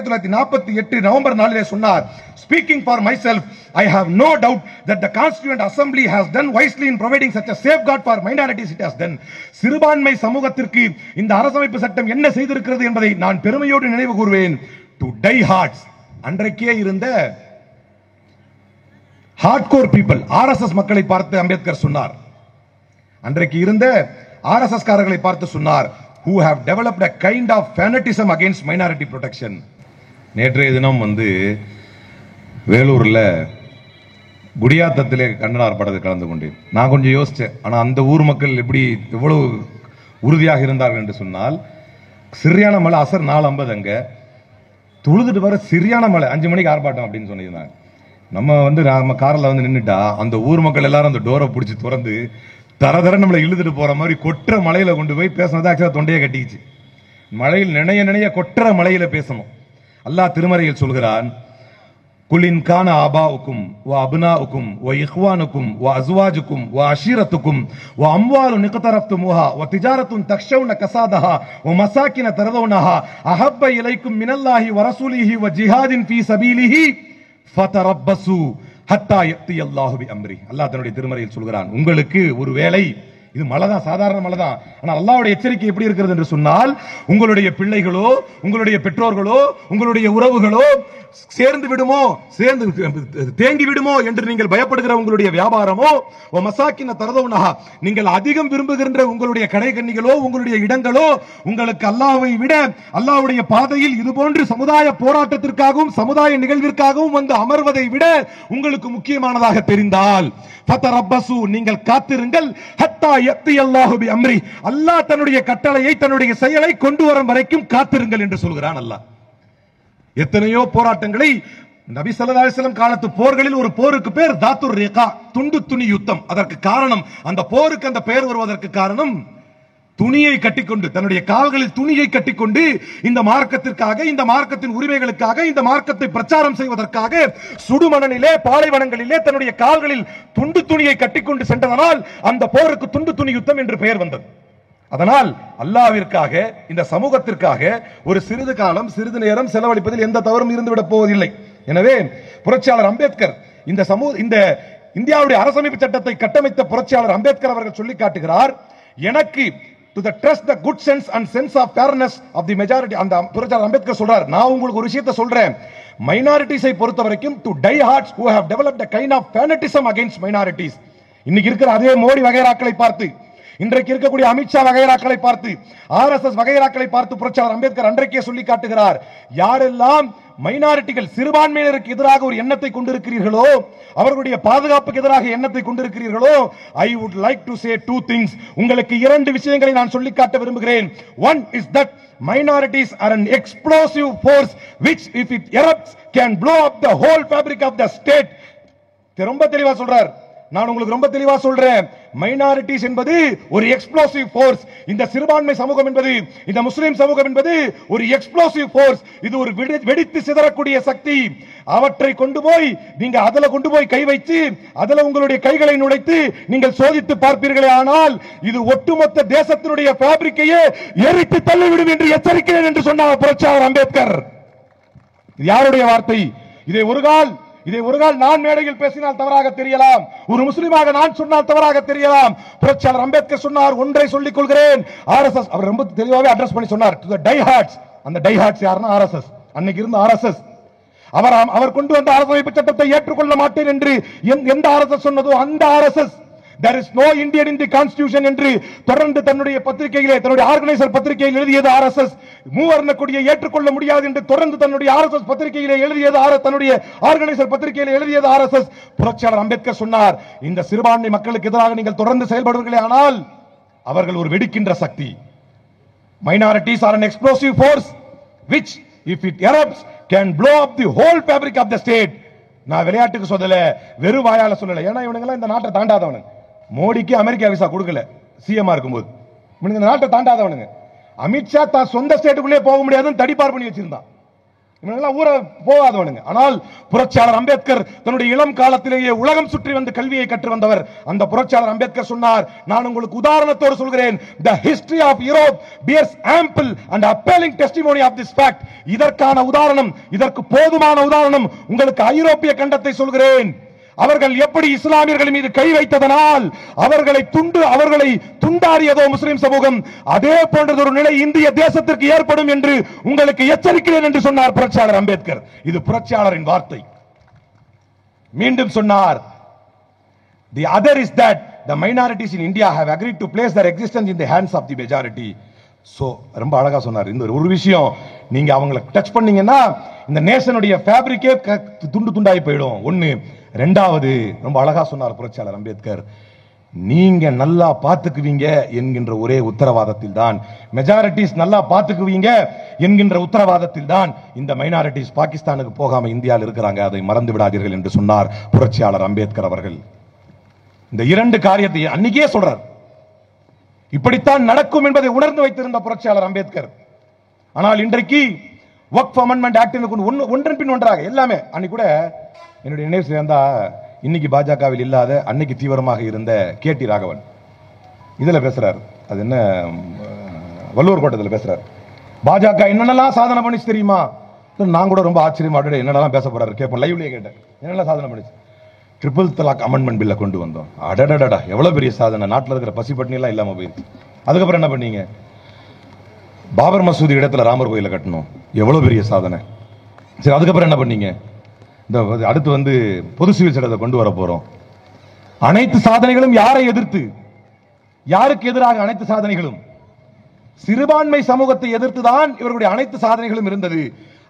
1948 நவம்பர் 4 சொன்னார், speaking for myself, I have no doubt that the Constituent Assembly has done wisely in providing such a safeguard for minorities it has done. சிறுபான்மை சமூகத்திற்கு இந்த அரசமைப்பு சட்டம் என்ன செய்திருக்கிறது என்பதை நான் பெருமையோடு நினைவு கூறுவேன். To die hards, அன்றைக்கே இருந்த ஹார்ட்கோர் பீப்பிள், RSS மக்களை பார்த்து அம்பேத்கர் சொன்னார். அன்றைக்கு இருந்த RSS காரர்களை பார்த்து சொன்னார், who have developed a kind of fanatism against minority protection. நேற்றைய தினம் வேலூர்ல குடியாத்தத்திலே கண்டன ஆர்ப்பாட்டத்தில் கலந்து கொண்டேன். நான் கொஞ்சம் யோசிச்சேன். ஆனா அந்த ஊர் மக்கள் எப்படி எவ்வளவு உறுதியாக இருந்தார்கள் என்று சொன்னால், சிறியான மலை அசர் 4:50 அங்க தொழுதுட்டு வர சிறியான மலை 5 மணிக்கு ஆர்ப்பாட்டம் அப்படின்னு சொன்னிருந்தாங்க. நம்ம கார்ல நின்றுட்டா அந்த ஊர் மக்கள் எல்லாரும் அந்த டோரை பிடிச்சி திறந்து தர நம்மளை இழுத்துட்டு போற மாதிரி கொற்ற மலையில கொண்டு போய் பேசினதா ஆக்சுவலா தொண்டையை கட்டிச்சு. மழையில் நினைய கொற்ற மலையில பேசணும். அல்லாஹ் திருமறையில் சொல்கிறான், குலின் கான ஆபாவுக்கும் வ அப்னாவுக்கும் வ இஹ்வானுக்கும் வ அஸ்வாஜுக்கும் வ அஷீரத்துக்கும் வ அம்வாலு நிக்தரஃப்துமுஹா வ திஜாரத்துன் தக்ஷவுன கஸாதஹா வ மசாகின தரதவுனஹா அஹப்ப இலைக்கும் மினல்லாஹி வ ரசூலிஹி வ ஜிஹாதின் ஃபீ சபீலிஹி ஃபதரப்பஸு ஹத்தா யத்தி அல்லாஹு பி அம்ரி. அல்லாஹ் தன்னுடைய திருமறையில் சொல்கிறான், உங்களுக்கு ஒரு வேளை இது மழைதான், சாதாரண மழைதான். ஆனால் அல்லாஹ்வுடைய எச்சரிக்கை எப்படி இருக்கிறது என்று சொன்னால், உங்களுடைய பிள்ளைகளோ உங்களுடைய பெற்றோர்களோ உங்களுடைய உறவுகளோ சேர்ந்து விடுமோ, சேர்ந்து தேங்கி விடுமோ என்று நீங்கள் பயப்படுகிற உங்களுடைய வியாபாரமோ, மசாக்கின தரதவுனஹா, நீங்கள் அதிகம் விரும்புகின்ற உங்களுடைய கடை கண்ணிகளோ உங்களுடைய இடங்களோ உங்களுக்கு அல்லாஹ்வை விட அல்லாஹ்வுடைய பாதையில் இதுபோன்று சமுதாய போராட்டத்திற்காகவும் சமுதாய நிகழ்விற்காகவும் அமர்வதை விட உங்களுக்கு முக்கியமானதாக தெரிந்தால் ஃபதரப்பஸு, நீங்கள் காத்திருங்கள், ஹத்தா யத்தி அல்லாஹு பி அம்ரி, அல்லாஹ் தன்னுடைய கட்டளையை தன்னுடைய செயலை கொண்டு வரும் வரைக்கும் காத்திருங்கள் என்று சொல்கிறான் அல்லாஹ். எத்தனையோ போராட்டங்களை நபி ஸல்லல்லாஹு அலைஹி வஸல்லம் காலத்து போர்களில் ஒரு போருக்கு பேர் தாத்துர் ரிகா, துண்டு துணி யுத்தம். அதற்கு காரணம், அந்த போருக்கு அந்த பெயர் வருவதற்கு காரணம், துணியை கட்டிக்கொண்டு தன்னுடைய கால்களில் துணியை கட்டிக்கொண்டு இந்த மார்க்கத்திற்காக இந்த மார்க்கத்தின் உரிமைகளுக்காக இந்த மார்க்கத்தை பிரச்சாரம் செய்வதற்காக சுடுமணலிலே பாலைவனங்களிலே தன்னுடைய கால்களில் துண்டு துணியை கட்டிக்கொண்டு சென்றதனால் அந்த போருக்கு துண்டு துணி யுத்தம் என்று பெயர் வந்தது. அதனால் அல்லாஹ்விற்காக இந்த சமூகத்திற்காக ஒரு சிறிது காலம் சிறிது நேரம் செலவழிப்பதில் எந்த தவறும் இருந்துவிடப் போவதில்லை. எனவே புரட்சியாளர் அம்பேத்கர் இந்த இந்தியாவுடைய அரசமைப்பு சட்டத்தை கட்டமைத்த புரட்சியாளர் அம்பேத்கர் அவர்கள் சொல்லி காட்டுகிறார், எனக்கு to the trust the good sense and sense of fairness of the majority. அந்த புரட்சியாளர் அம்பேத்கர் சொல்றார், நான் உங்களுக்கு ஒரு விஷயத்தை சொல்றேன், மைனாரிட்டிஸை பொறுத்த வரைக்கும் to die hards who have developed a kind of fanatism against minorities. இன்னைக்கு இருக்கிற அதே மோடி வகைராக்களை பார்த்து, இன்றைக்கு இருக்கக்கூடிய அமித்ஷா வகைராக்களை பார்த்து, RSS வகைராக்களை பார்த்து புரட்சியாளர் அம்பேத்கர் அன்றைக்கே சொல்லி காட்டுகிறார், யாரெல்லாம் மைனாரிட்டிகள் சிறுபான்மையினருக்கு எதிராக ஒரு எண்ணத்தை கொண்டிருக்கிறீர்களோ, அவர்களுடைய பாதுகாப்புக்கு எதிராக எண்ணத்தை கொண்டிருக்கிறீர்களோ, I would like to say two things. உங்களுக்கு 2 விஷயங்களை நான் சொல்லி காட்ட விரும்புகிறேன். One is that minorities are an explosive force which if it erupts can blow up the whole fabric of the state. ரொம்ப தெளிவா சொல்றார். நான் உங்களுக்கு ரொம்ப தெளிவா சொல்றேன், மைனாரிட்டிஸ் என்பது ஒரு எக்ஸ்ப்ளோசிவ் ஃபோர்ஸ். இந்த சிறுபான்மை சமூகம் என்பது, இந்த முஸ்லிம் சமூகம் என்பது ஒரு எக்ஸ்ப்ளோசிவ் ஃபோர்ஸ். இது ஒரு வெடித்து சிதறக்கூடிய சக்தி. அவற்றை கொண்டு போய் நீங்க அதுல கொண்டு போய் கை வைத்து அதுல உங்களுடைய கைகளை நுழைத்து நீங்கள் சோதித்து பார்ப்பீர்களே, ஆனால் இது ஒட்டுமொத்த தேசத்தினுடைய ஃபேப்ரிக்கையே எரித்து தள்ளிவிடும் என்று எச்சரிக்கிறேன் என்று சொன்னார் புரட்சியாளர் அம்பேத்கர். யாருடைய வார்த்தை? இதை ஒரு கால் நான் மேடையில் பேசினால் தவறாக தெரியலாம், ஒரு முஸ்லிமாக நான் சொன்னால் தவறாக தெரியலாம். புரட்சியாளர் அம்பேத்கர் சொன்னார், ஒன்றை சொல்லிக் கொள்கிறேன், RSS அவர் ரொம்ப தெளிவாக அட்ரஸ் பண்ணி சொன்னார், டை ஹார்ட்ஸ். அந்த டை ஹார்ட்ஸ் யாருன்னா RSS, அன்னைக்கு இருந்த RSS. அவர் கொண்டு வந்த அரசமைப்பு சட்டத்தை ஏற்றுக்கொள்ள மாட்டேன் என்று எந்த RSS சொன்னதோ அந்த RSS there is no Indian in the constitution என்று தொடர்ந்து தன்னுடைய பத்திரிகையிலே, தன்னுடைய ஆர்கனைசர் பத்திரிகையில் எழுதியது RSS. மூவர்ண கொடியை ஏற்றுக்கொள்ள முடியாது என்று தொடர்ந்து தன்னுடைய RSS பத்திரிகையிலே எழுதியது, தன்னுடைய ஆர்கனைசர் பத்திரிகையில் எழுதியது RSS. புரட்சியாளர் அம்பேத்கர் சொன்னார், இந்த சிறுபான்மை மக்களுக்கு எதிராக நீங்கள் தொடர்ந்து செயல்படுவீர்களே ஆனால் அவர்கள் ஒரு வெடிக்கின்ற சக்தி. Minorities are an explosive force which if it erupts can blow up the whole fabric of the state. நான் விளையாட்டுக்கு சொல்லல, வெறும் வாயால சொல்லல. ஏன்னா இவனுங்க எல்லாம் இந்த நாட்டை தாண்டாதவனுங்க. மோடிக்கு அமெரிக்கா விசா கொடுக்கல சிஎம்ஆ இருக்கும்போது. இவனுங்க இந்த நாட்டை தாண்டாதவனுங்க. அமித்ஷா தான் சொந்த ஸ்டேட்டுக்குள்ளே போக முடியாதுன்னு தடிப்பார் பண்ணி வச்சிருந்தான். இவனெல்லாம் ஊர போகாதவனுங்க. ஆனால் புரட்சியாளர் அம்பேத்கர் தன்னுடைய இளம் காலத்திலேயே உலகம் சுற்றி வந்து கல்வியை கற்று வந்தவர். அந்த புரட்சியாளர் அம்பேத்கர் சொன்னார், நான் உங்களுக்கு உதாரணத்தோடு சொல்கிறேன், the history of Europe bears ample and appalling testimony of this fact. இதற்கான உதாரணம், இதற்கு போதுமான உதாரணம் உங்களுக்கு ஐரோப்பிய கண்டத்தை சொல்கிறேன். அவர்கள் எப்படி இஸ்லாமியர்கள் மீது கை வைத்ததனால் அவர்களை துண்டாடியதோ முஸ்லிம் சமூகம், அதே போன்றது ஒரு நிலை இந்திய தேசத்திற்கு ஏற்படும் என்று உங்களுக்கு எச்சரிக்கிறேன் என்று சொன்னார் புரட்சியாளர் அம்பேத்கர். இது புரட்சியாளரின் வார்த்தை. மீண்டும் சொன்னார், the other is that the minorities in India have agreed to place their existence in the hands of the majority. So ரொம்ப அழகா சொன்னார். இந்த ஒரு விஷயம் நீங்க அவங்களை டச் பண்ணீங்கன்னா இந்த நேஷனுடைய ஃபேப்ரிக்கே துண்டு துண்டாகி போயிடும். ஒன்னு. ரெண்டாவது, ரொம்ப அழகா சொன்னார் புரட்சியாளர் அம்பேத்கர், நீங்க நல்லா பாத்துக்குவீங்க என்கின்ற ஒரே உத்தரவாதத்தில் தான், மெஜாரிட்டிஸ் நல்லா பாத்துக்குவீங்க என்கின்ற உத்தரவாதத்தில் தான் இந்த மைனாரிட்டிஸ் பாகிஸ்தானுக்கு போகாம இந்தியாவில் இருக்கிறாங்க, அதை மறந்து விடாதீர்கள் என்று சொன்னார் புரட்சியாளர் அம்பேத்கர் அவர்கள். இந்த இரண்டு காரியத்தை அன்னைக்கே சொல்றார். இப்படித்தான் நடக்கும் என்பதை உணர்ந்து வைத்திருந்த புரட்சியாளர் அம்பேத்கர். ஆனால் இன்றைக்கு வக்ஃப் அமெண்ட்மெண்ட் ஆக்ட் ஒன்றன் பின் ஒன்றாக எல்லாமே. அன்னைக்கு கூட என்னுடைய நினைவு சேர்ந்தா, இன்னைக்கு பாஜகவில் இல்லாத அன்னைக்கு தீவிரமாக இருந்த KT ராகவன் இதுல பேசுறாரு. அது என்ன, வள்ளுவர் கோட்டத்தில் பேசுறாரு. பாஜக என்னென்னலாம் சாதனை பண்ணிச்சு தெரியுமா? நான் கூட ரொம்ப ஆச்சரியமா என்னென்னலாம் பேச போறாரு கேட்போம். லைவ்லயே கேட்டேன், என்னெல்லாம் சாதனை பண்ணிச்சு. ட்ரிபிள் தலாக் அமெண்ட்மெண்ட் பில்ல கொண்டு வந்தோம். அடடடா, எவ்வளவு பெரிய சாதனை. நாட்டில் இருக்கிற பசி பட்டினி எல்லாம் இல்லாம போயிருக்கு. அதுக்கப்புறம் என்ன பண்ணீங்க? பாபர் மசூதி இடத்துல ராமர் கோயில கட்டணும், எவ்வளவு பெரிய சாதனை. சரி, அதுக்கப்புறம் என்ன பண்ணீங்க? இந்த அடுத்து வந்து பொது சிவில் சட்டத்தை கொண்டு வர போறோம். அனைத்து சாதனைகளும் யாரை எதிர்த்து? யாருக்கு எதிராக அனைத்து சாதனைகளும்? சிறுபான்மை சமூகத்தை எதிர்த்துதான் இவர்களுடைய அனைத்து சாதனைகளும் இருந்தது.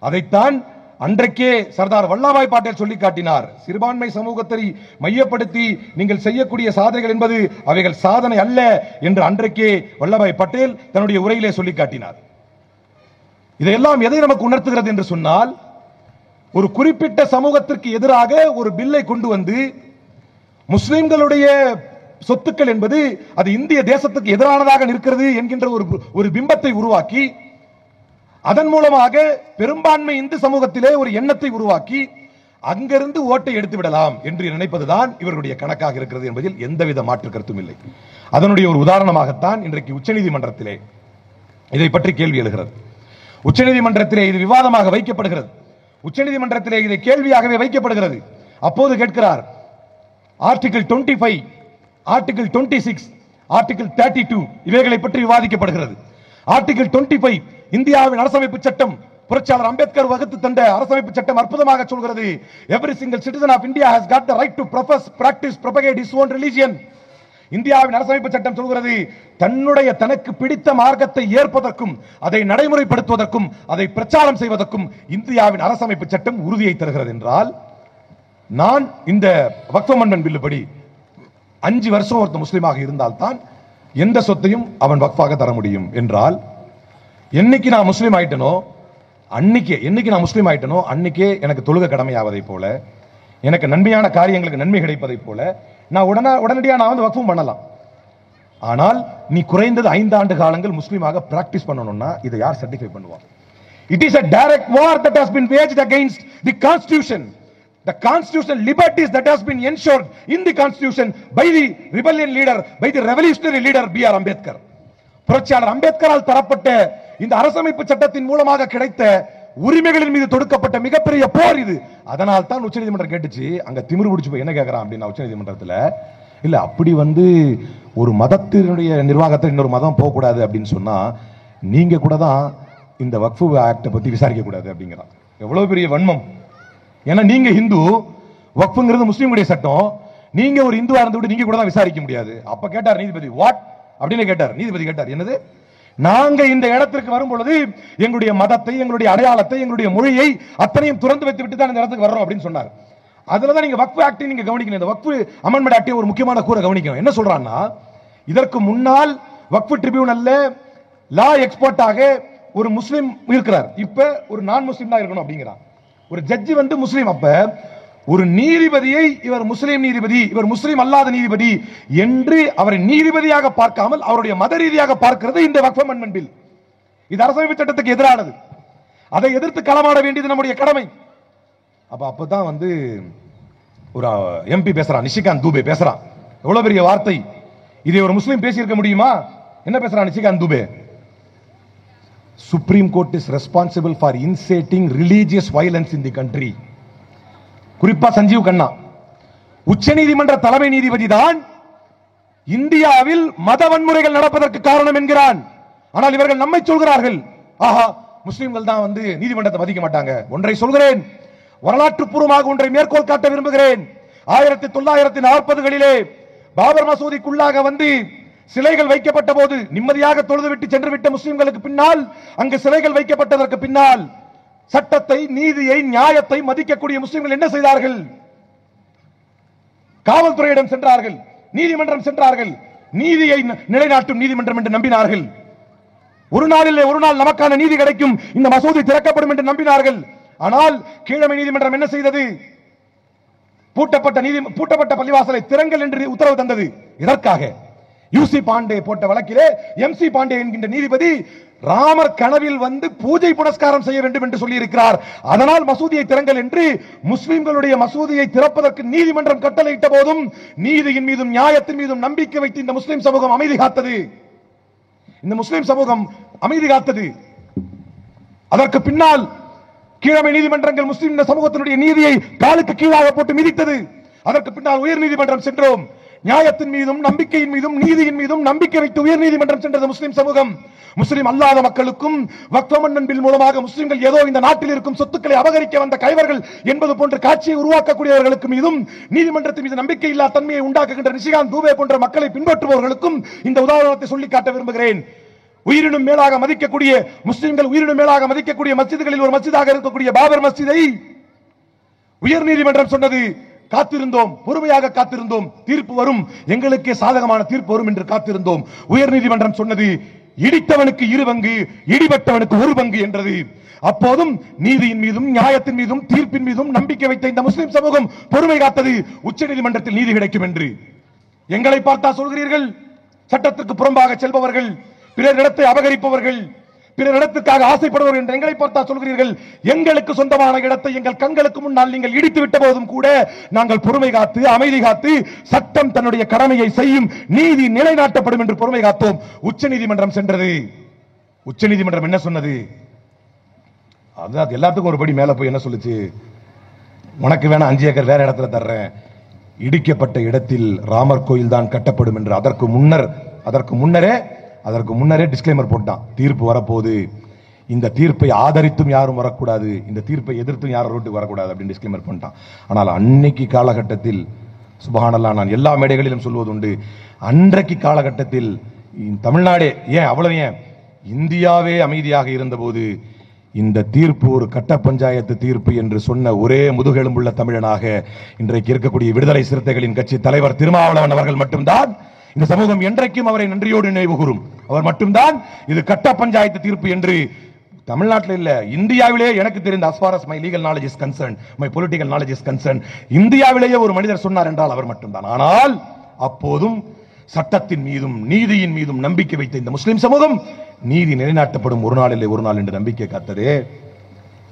அதைத்தான் அன்றைக்கே சர்தார் வல்லபாய் பட்டேல் சொல்லி காட்டினார். சிறுபான்மை சமூகத்தை மையப்படுத்தி நீங்கள் செய்யக்கூடிய சாதனைகள் என்பது அவைகள் சாதனை அல்ல என்று அன்றைக்கே வல்லபாய் பட்டேல் தன்னுடைய உரையிலே சொல்லி காட்டினார். இதையெல்லாம் எதை நமக்கு உணர்த்துகிறது என்று சொன்னால், ஒரு குறிப்பிட்ட சமூகத்திற்கு எதிராக ஒரு பில்லை கொண்டு வந்து முஸ்லிம்களுடைய சொத்துக்கள் என்பது அது இந்திய தேசத்துக்கு எதிரானதாக நிற்கிறது என்கின்ற ஒரு பிம்பத்தை உருவாக்கி, அதன் மூலமாக பெரும்பான்மை இந்து சமூகத்திலே ஒரு எண்ணத்தை உருவாக்கி அங்கிருந்து ஓட்டை எடுத்து விடலாம் என்று நினைப்பதுதான் இவர்களுடைய கணக்காக இருக்கிறது என்பதில் எந்தவித மாற்று கருத்தும் இல்லை. அதனுடைய ஒரு உதாரணமாகத்தான் இன்றைக்கு உச்சநீதிமன்றத்திலே இதை பற்றி கேள்வி எழுகிறது. உச்சநீதிமன்றத்திலே இது விவாதமாக வைக்கப்படுகிறது. உச்சநீதிமன்றத்திலே இதை கேள்வியாகவே வைக்கப்படுகிறது. அப்போது கேட்கிறார், ஆர்டிகிள் 25, ஆர்டிகிள் 26, ஆர்டிகிள் 32 இவைகளை பற்றி விவாதிக்கப்படுகிறது. ஆர்டிகிள் 25 இந்தியாவின் அரசமைப்பு சட்டம், புரட்சியாளர் அம்பேத்கர் வகுத்து தந்த அரசமைப்பு சட்டம் அற்புதமாக சொல்கிறது, every single citizen of India has got the right to profess, practice, propagate his own religion. இந்தியாவின் அரசமைப்பு சட்டம் சொல்கிறது, தனக்கு பிடித்த மார்க்கத்தை ஏற்பதற்கும் அதை நடைமுறைப்படுத்துவதற்கும் அதை பிரச்சாரம் செய்வதற்கும் இந்தியாவின் அரசமைப்பு சட்டம் உறுதியை தருகிறது. என்றால் நான் இந்த வக்ஃப் அமெண்ட்மெண்ட் பில் படி 5 வருஷம் ஒருத்த முஸ்லீமாக இருந்தால் தான் எந்த சொத்தையும் அவன் வக்ஃபாக தர முடியும் என்றால், என்னைக்கு நான் முஸ்லீம் ஆயிட்டனோ அன்னைக்கே எனக்கு தொழுகை கடமையாவதை போல, எனக்கு நன்மையான காரியங்களுக்கு நன்மை கிடைப்பதை போல நான் உடனடியாக நான் வந்து வக்ஃபும் பண்ணலாம். ஆனால் நீ குறைந்தது 5 ஆண்டு காலங்கள் முஸ்லீமாக பிராக்டிஸ் பண்ணணும்னா இதை யார் சர்டிஃபை பண்ணுவாங்க? It is a direct war that has been waged against the constitution, the constitutional liberties that has been ensured in the constitution by the rebellion leader, by the revolutionary leader B.R. Ambedkar. புரட்சியாளர் அம்பேத்கரால் தரப்பட்ட இந்த அரசமைப்பு சட்டத்தின் மூலமாக கிடைத்த உரிமைகளின் மீது தொடுக்கப்பட்ட மிகப்பெரிய போர் இது. அதனால் தான் உச்சநீதிமன்றம் கேட்டுச்சு, அங்க திமிரு பிடிச்சு போய் என்ன கேட்கறான் அப்படின்னா உச்சநீதிமன்றத்தில், இல்ல அப்படி வந்து ஒரு மதத்தினுடைய நிர்வாகத்தில் இன்னொரு மதம் போக கூடாது அப்படின்னு சொன்னா நீங்க கூட தான் இந்த வக்ஃப் ஆக்ட பத்தி விசாரிக்க கூடாது அப்படிங்கிறான். எவ்வளவு பெரிய வன்மம்! ஏன்னா நீங்க ஹிந்து, வக்ஃப்ங்கிறது முஸ்லீம்களுடைய சட்டம், நீங்க ஒரு இந்துவா இருந்து நீங்க கூட தான் விசாரிக்க முடியாது. அப்ப கேட்டார் நீதிபதி, வாட் அப்படின்னு கேட்டார். நீதிபதி கேட்டார், என்னது, நாங்க இந்த இடத்திற்கு வரும் பொழுது எங்களுடைய மதத்தை, எங்களுடைய அடையாளத்தை, எங்களுடைய மொழியை அத்தனையும் துறந்து வைத்து விட்டு தான் இந்த இடத்துக்கு வர்றோம் அப்படின்னு சொன்னார். அதுலதான் நீங்க வக்ஃப் ஆக்ட் நீங்க கவனிக்கணும். இந்த வக்ஃப் அமெண்ட்மென்ட் ஆக்ட் ஒரு முக்கியமான கூற கவனிக்கணும். என்ன சொல்றான்னா, இதற்கு முன்னால் வக்ஃப் ட்ரிபியூனல்ல லா எக்ஸ்பர்ட்டாக ஒரு முஸ்லிம் இருக்கிறார், இப்ப ஒரு நான் முஸ்லிம் தான் இருக்கணும் அப்படிங்கிறார். ஒரு ஜட்ஜி வந்து முஸ்லிம், அப்ப ஒரு நீதிபதியை இவர் முஸ்லிம் நீதிபதி, இவர் முஸ்லிம் அல்லாத நீதிபதி என்று அவரை நீதிபதியாக பார்க்காமல் அவருடைய மத ரீதியாக பார்க்கிறது இந்த வக்ஃப் அமெண்ட்மென்ட் பில். இது அரசமைப்பு சட்டத்துக்கு எதிரானது. அதை எதிர்த்து களமாட வேண்டியது நம்முடைய கடமை. அப்பதான் வந்து ஒரு எம்பி பேசுறான், நிஷிகாந்த் தூபே பேசுறான். எவ்வளவு பெரிய வார்த்தை! இதை ஒரு முஸ்லிம் பேசியிருக்க முடியுமா? என்ன பேசுறான் Nishikant Dubey? Supreme Court is responsible for inciting religious violence in the country. குறிப்பா சஞ்சீவ் கண்ணா, உச்சநீதிமன்ற தலைமை நீதிபதி தான் இந்தியாவில் மத வன்முறைகள் நடப்பதற்கு காரணம் என்கிறான். ஆனால் இவர்கள் நம்மை சொல்கிறார்கள், ஆஹா முஸ்லிம்கள் தான் வந்து நீதிமன்றத்தை மதிக்க மாட்டாங்க. ஒன்றை சொல்கிறேன், வரலாற்று பூர்வமாக ஒன்றை மேற்கோள் காட்ட விரும்புகிறேன். 1940களிலே பாபர் மசூதிக்குள்ளாக வந்து சிலைகள் வைக்கப்பட்ட போது நிம்மதியாக தொழுதுவிட்டு சென்று விட்ட முஸ்லிம்களுக்கு பின்னால், அங்கு சிலைகள் வைக்கப்பட்டதற்கு பின்னால் சட்டத்தை, நீதியை, நியாயத்தை மதிக்கக்கூடிய முஸ்லிம்கள் என்ன செய்தார்கள்? காவல்துறையிடம் சென்றார்கள், நீதிமன்றம் சென்றார்கள், நீதியை நிலைநாட்டும் நீதிமன்றம் என்று நம்பினார்கள். ஒரு நாளிலே ஒரு நாள் நமக்கான நீதி கிடைக்கும், இந்த மசூதி திறக்கப்படும் என்று நம்பினார்கள். ஆனால் கீழமை நீதிமன்றம் என்ன செய்தது? பூட்டப்பட்ட பள்ளிவாசலை திறங்கள் என்று உத்தரவு தந்தது. இதற்காக யூசி பாண்டே போட்ட வழக்கிலே எம்சி பாண்டே என்கின்ற நீதிபதி ராமர் கனவில் வந்து பூஜை புனஸ்காரம் செய்ய வேண்டும் என்று சொல்லி இருக்கிறார். அதனால் மசூதியை திறங்கள் என்று முஸ்லிம்களுடைய மசூதியை திறப்பதற்கு நீதிமன்றம் கட்டளையிட்ட போதும் நீதியின் மீதும் நியாயத்தின் மீதும் நம்பிக்கை வைத்து இந்த முஸ்லிம் சமூகம் அமைதி காத்தது. இந்த முஸ்லிம் சமூகம் அமைதி காத்தது. அதற்கு பின்னால் கீழமை நீதிமன்றங்கள் முஸ்லிம் சமூகத்தினுடைய நீதியை காலுக்கு கீழாக போட்டு மிதித்தது. அதற்கு பின்னால் உயர் நீதிமன்றம் சென்றோம். நியாயத்தின் மீதும் நம்பிக்கையின் மீதும் நீதியின் மீதும் நம்பிக்கை வைத்து உயர் நீதிமன்றம் சென்றது முஸ்லிம் சமூகம். முஸ்லிம் அல்லாத மக்களுக்கும் வக்ஃப் அமெண்ட்மென்ட் பில் மூலமாக முஸ்லிம்கள் ஏதோ இந்த நாட்டில் இருக்கும் சொத்துக்களை அபகரிக்க வந்த கைவர்கள் என்பது போன்ற காட்சியை உருவாக்கக்கூடியவர்களுக்கு மீதும் நீதிமன்றத்தின் மீது நம்பிக்கை இல்லா தன்மையை உண்டாக்குகின்ற நிஷிகாந்த் தூபே போன்ற மக்களை பின்பற்றுபவர்களுக்கும் இந்த உதாரணத்தை சொல்லி காட்ட விரும்புகிறேன். உயிரினும் மேலாக மதிக்கக்கூடிய முஸ்லிம்கள் உயிரினும் மேலாக மதிக்கக்கூடிய மஸ்ஜிதுகளில் ஒரு மஸ்ஜிதாக இருக்கக்கூடிய பாபர் மஸ்ஜிதை உயர் நீதிமன்றம் சொன்னது, காத்திருந்தோம், பொறுமையாக காத்திருந்தோம், தீர்ப்பு வரும், எங்களுக்கே சாதகமான தீர்ப்பு வரும் என்று காத்திருந்தோம். உயர் நீதிமன்றம் சொன்னது, இடித்தவனுக்கு 2 பங்கு, இடிபட்டவனுக்கு 1 பங்கு என்றது. அப்போதும் நீதியின் மீதும் நியாயத்தின் மீதும் தீர்ப்பின் மீதும் நம்பிக்கை வைத்த இந்த முஸ்லிம் சமூகம் பொறுமை காத்தது, உச்ச நீதிமன்றத்தில் நீதி கிடைக்கும் என்று. எங்களை பார்த்தா சொல்கிறீர்கள், சட்டத்திற்கு புறம்பாக செல்பவர்கள், பிறர் இடத்தை அபகரிப்பவர்கள், பிறர் இடத்துக்காக ஆசைப்படுவர்கள் என்று எங்களை பார்த்தா சொல்கிறீர்கள். எங்களுக்கு சொந்தமான இடத்தை எங்கள் கண்களுக்கு முன்னால் நீங்கள் இடித்து விட்ட போதும் கூட நாங்கள் பொறுமை காத்து அமைதி காத்து சட்டம் தன்னுடைய கடமையை செய்யும், நீதி நிலைநாட்டப்படும் என்று பொறுமை காத்தோம். உச்ச நீதிமன்றம் சென்றது. உச்ச நீதிமன்றம் என்ன சொன்னது? அது எல்லாத்துக்கும் ஒரு படி மேல போய் என்ன சொல்லுச்சு? உனக்கு வேணா 5 ஏக்கர் வேற இடத்துல தர்றேன், இடிக்கப்பட்ட இடத்தில் ராமர் கோயில் தான் கட்டப்படும் என்று அதற்கு முன்னரே டிஸ்க்ளைமர் போட்டான். தீர்ப்பு வரப்போகுது, இந்த தீர்ப்பை ஆதரித்தும் யாரும் வரக்கூடாது, இந்த தீர்ப்பை எதிர்த்தும் யாரும் ரோட்டுக்கு வரக்கூடாது அப்படின்னு டிஸ்க்ளைமர் பண்ணிட்டான். ஆனால் அன்னைக்கு காலகட்டத்தில் சுப்ஹானல்லாஹ், நான் எல்லா மேடைகளிலும் சொல்வது உண்டு, அன்றைக்கு காலகட்டத்தில் தமிழ்நாடே ஏன் அவ்வளவு ஏன் இந்தியாவே அமைதியாக இருந்தபோது இந்த தீர்ப்பு ஒரு கட்ட பஞ்சாயத்து தீர்ப்பு என்று சொன்ன ஒரே முதுகெலும்புள்ள தமிழனாக இன்றைக்கு இருக்கக்கூடிய விடுதலை சிறுத்தைகளின் கட்சி தலைவர் திருமாவளவன் அவர்கள் மட்டும்தான். இந்த சமூகம் என்றைக்கும் அவரை நன்றியோடு நினைவு கூறும். அவர் மட்டும்தான் இது கட்ட பஞ்சாயத்து தீர்ப்பு என்று தமிழ்நாட்டில் இல்ல, இந்தியாவிலே எனக்கு தெரிந்த, as far as my legal knowledge is concerned, my political knowledge is concerned, இந்தியாவிலேயே ஒரு மனிதர் சொன்னார் என்றால் அவர் மட்டும்தான். ஆனால் அப்போதும் சட்டத்தின் மீதும் நீதியின் மீதும் நம்பிக்கை வைத்த இந்த முஸ்லிம் சமூகம் நீதி நிலைநாட்டப்படும் ஒரு நாள் இல்லை ஒரு நாள் என்று நம்பிக்கை காத்ததே.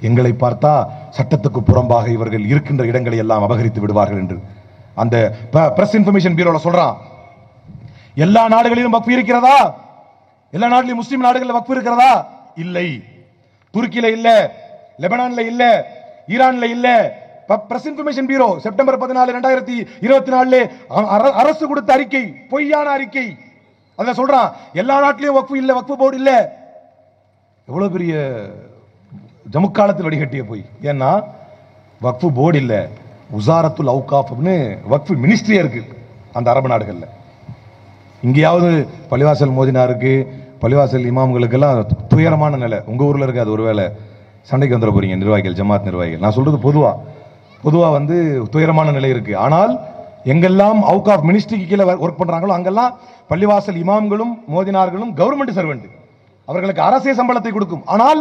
எங்களை பார்த்தா சட்டத்துக்கு புறம்பாக இவர்கள் இருக்கின்ற இடங்களை எல்லாம் அபகரித்து விடுவார்கள் என்று அந்த பிரஸ் இன்ஃபர்மேஷன் பியூரோல சொல்றான். எல்லா நாடுகளிலும் வக்ஃப் இருக்கிறதா? எல்லா நாட்டிலும் முஸ்லிம் நாடுகளில் வக்ஃப் இருக்கிறதா? இல்லை. துருக்கியில இல்ல, லெபனான்ல இல்ல, ஈரான்ல இல்ல. பிரஸ் இன்ஃபர்மேஷன் பியூரோ செப்டம்பர் 14, 2024 அரசு கொடுத்த அறிக்கை பொய்யான அறிக்கை. அத சொல்றான், எல்லா நாட்டிலும் வக்ஃப் இல்ல, வக்ஃப் போர்டு இல்ல. எவ்வளவு பெரிய ஜமுக்காலத்தில் வடிகட்டிய போய். ஏன்னா வக்ஃப் போர்டு இல்ல, உசாரத்துல் அவுகாஃப்னு வக்ஃப் மினிஸ்ட்ரியா இருக்கு அந்த அரபு நாடுகள்ல. இங்கேயாவது பள்ளிவாசல் மோதினாருக்கு, பள்ளிவாசல் இமாம்களுக்கெல்லாம் துயரமான நிலை. உங்க ஊர்ல இருக்காது, ஒருவேளை சண்டைக்கு வந்துட போறீங்க நிர்வாகிகள், ஜமாத் நிர்வாகிகள். நான் சொல்றது பொதுவா வந்து துயரமான நிலை இருக்கு. ஆனால் எங்கெல்லாம் அவுகாஃப் மினிஸ்ட்ரிக்கு கீழே ஒர்க் பண்றாங்களோ அங்கெல்லாம் பள்ளிவாசல் இமாம்களும் மோதினார்களும் கவர்மெண்ட் சர்வெண்ட், அவர்களுக்கு அரசே சம்பளத்தை கொடுக்கும். ஆனால்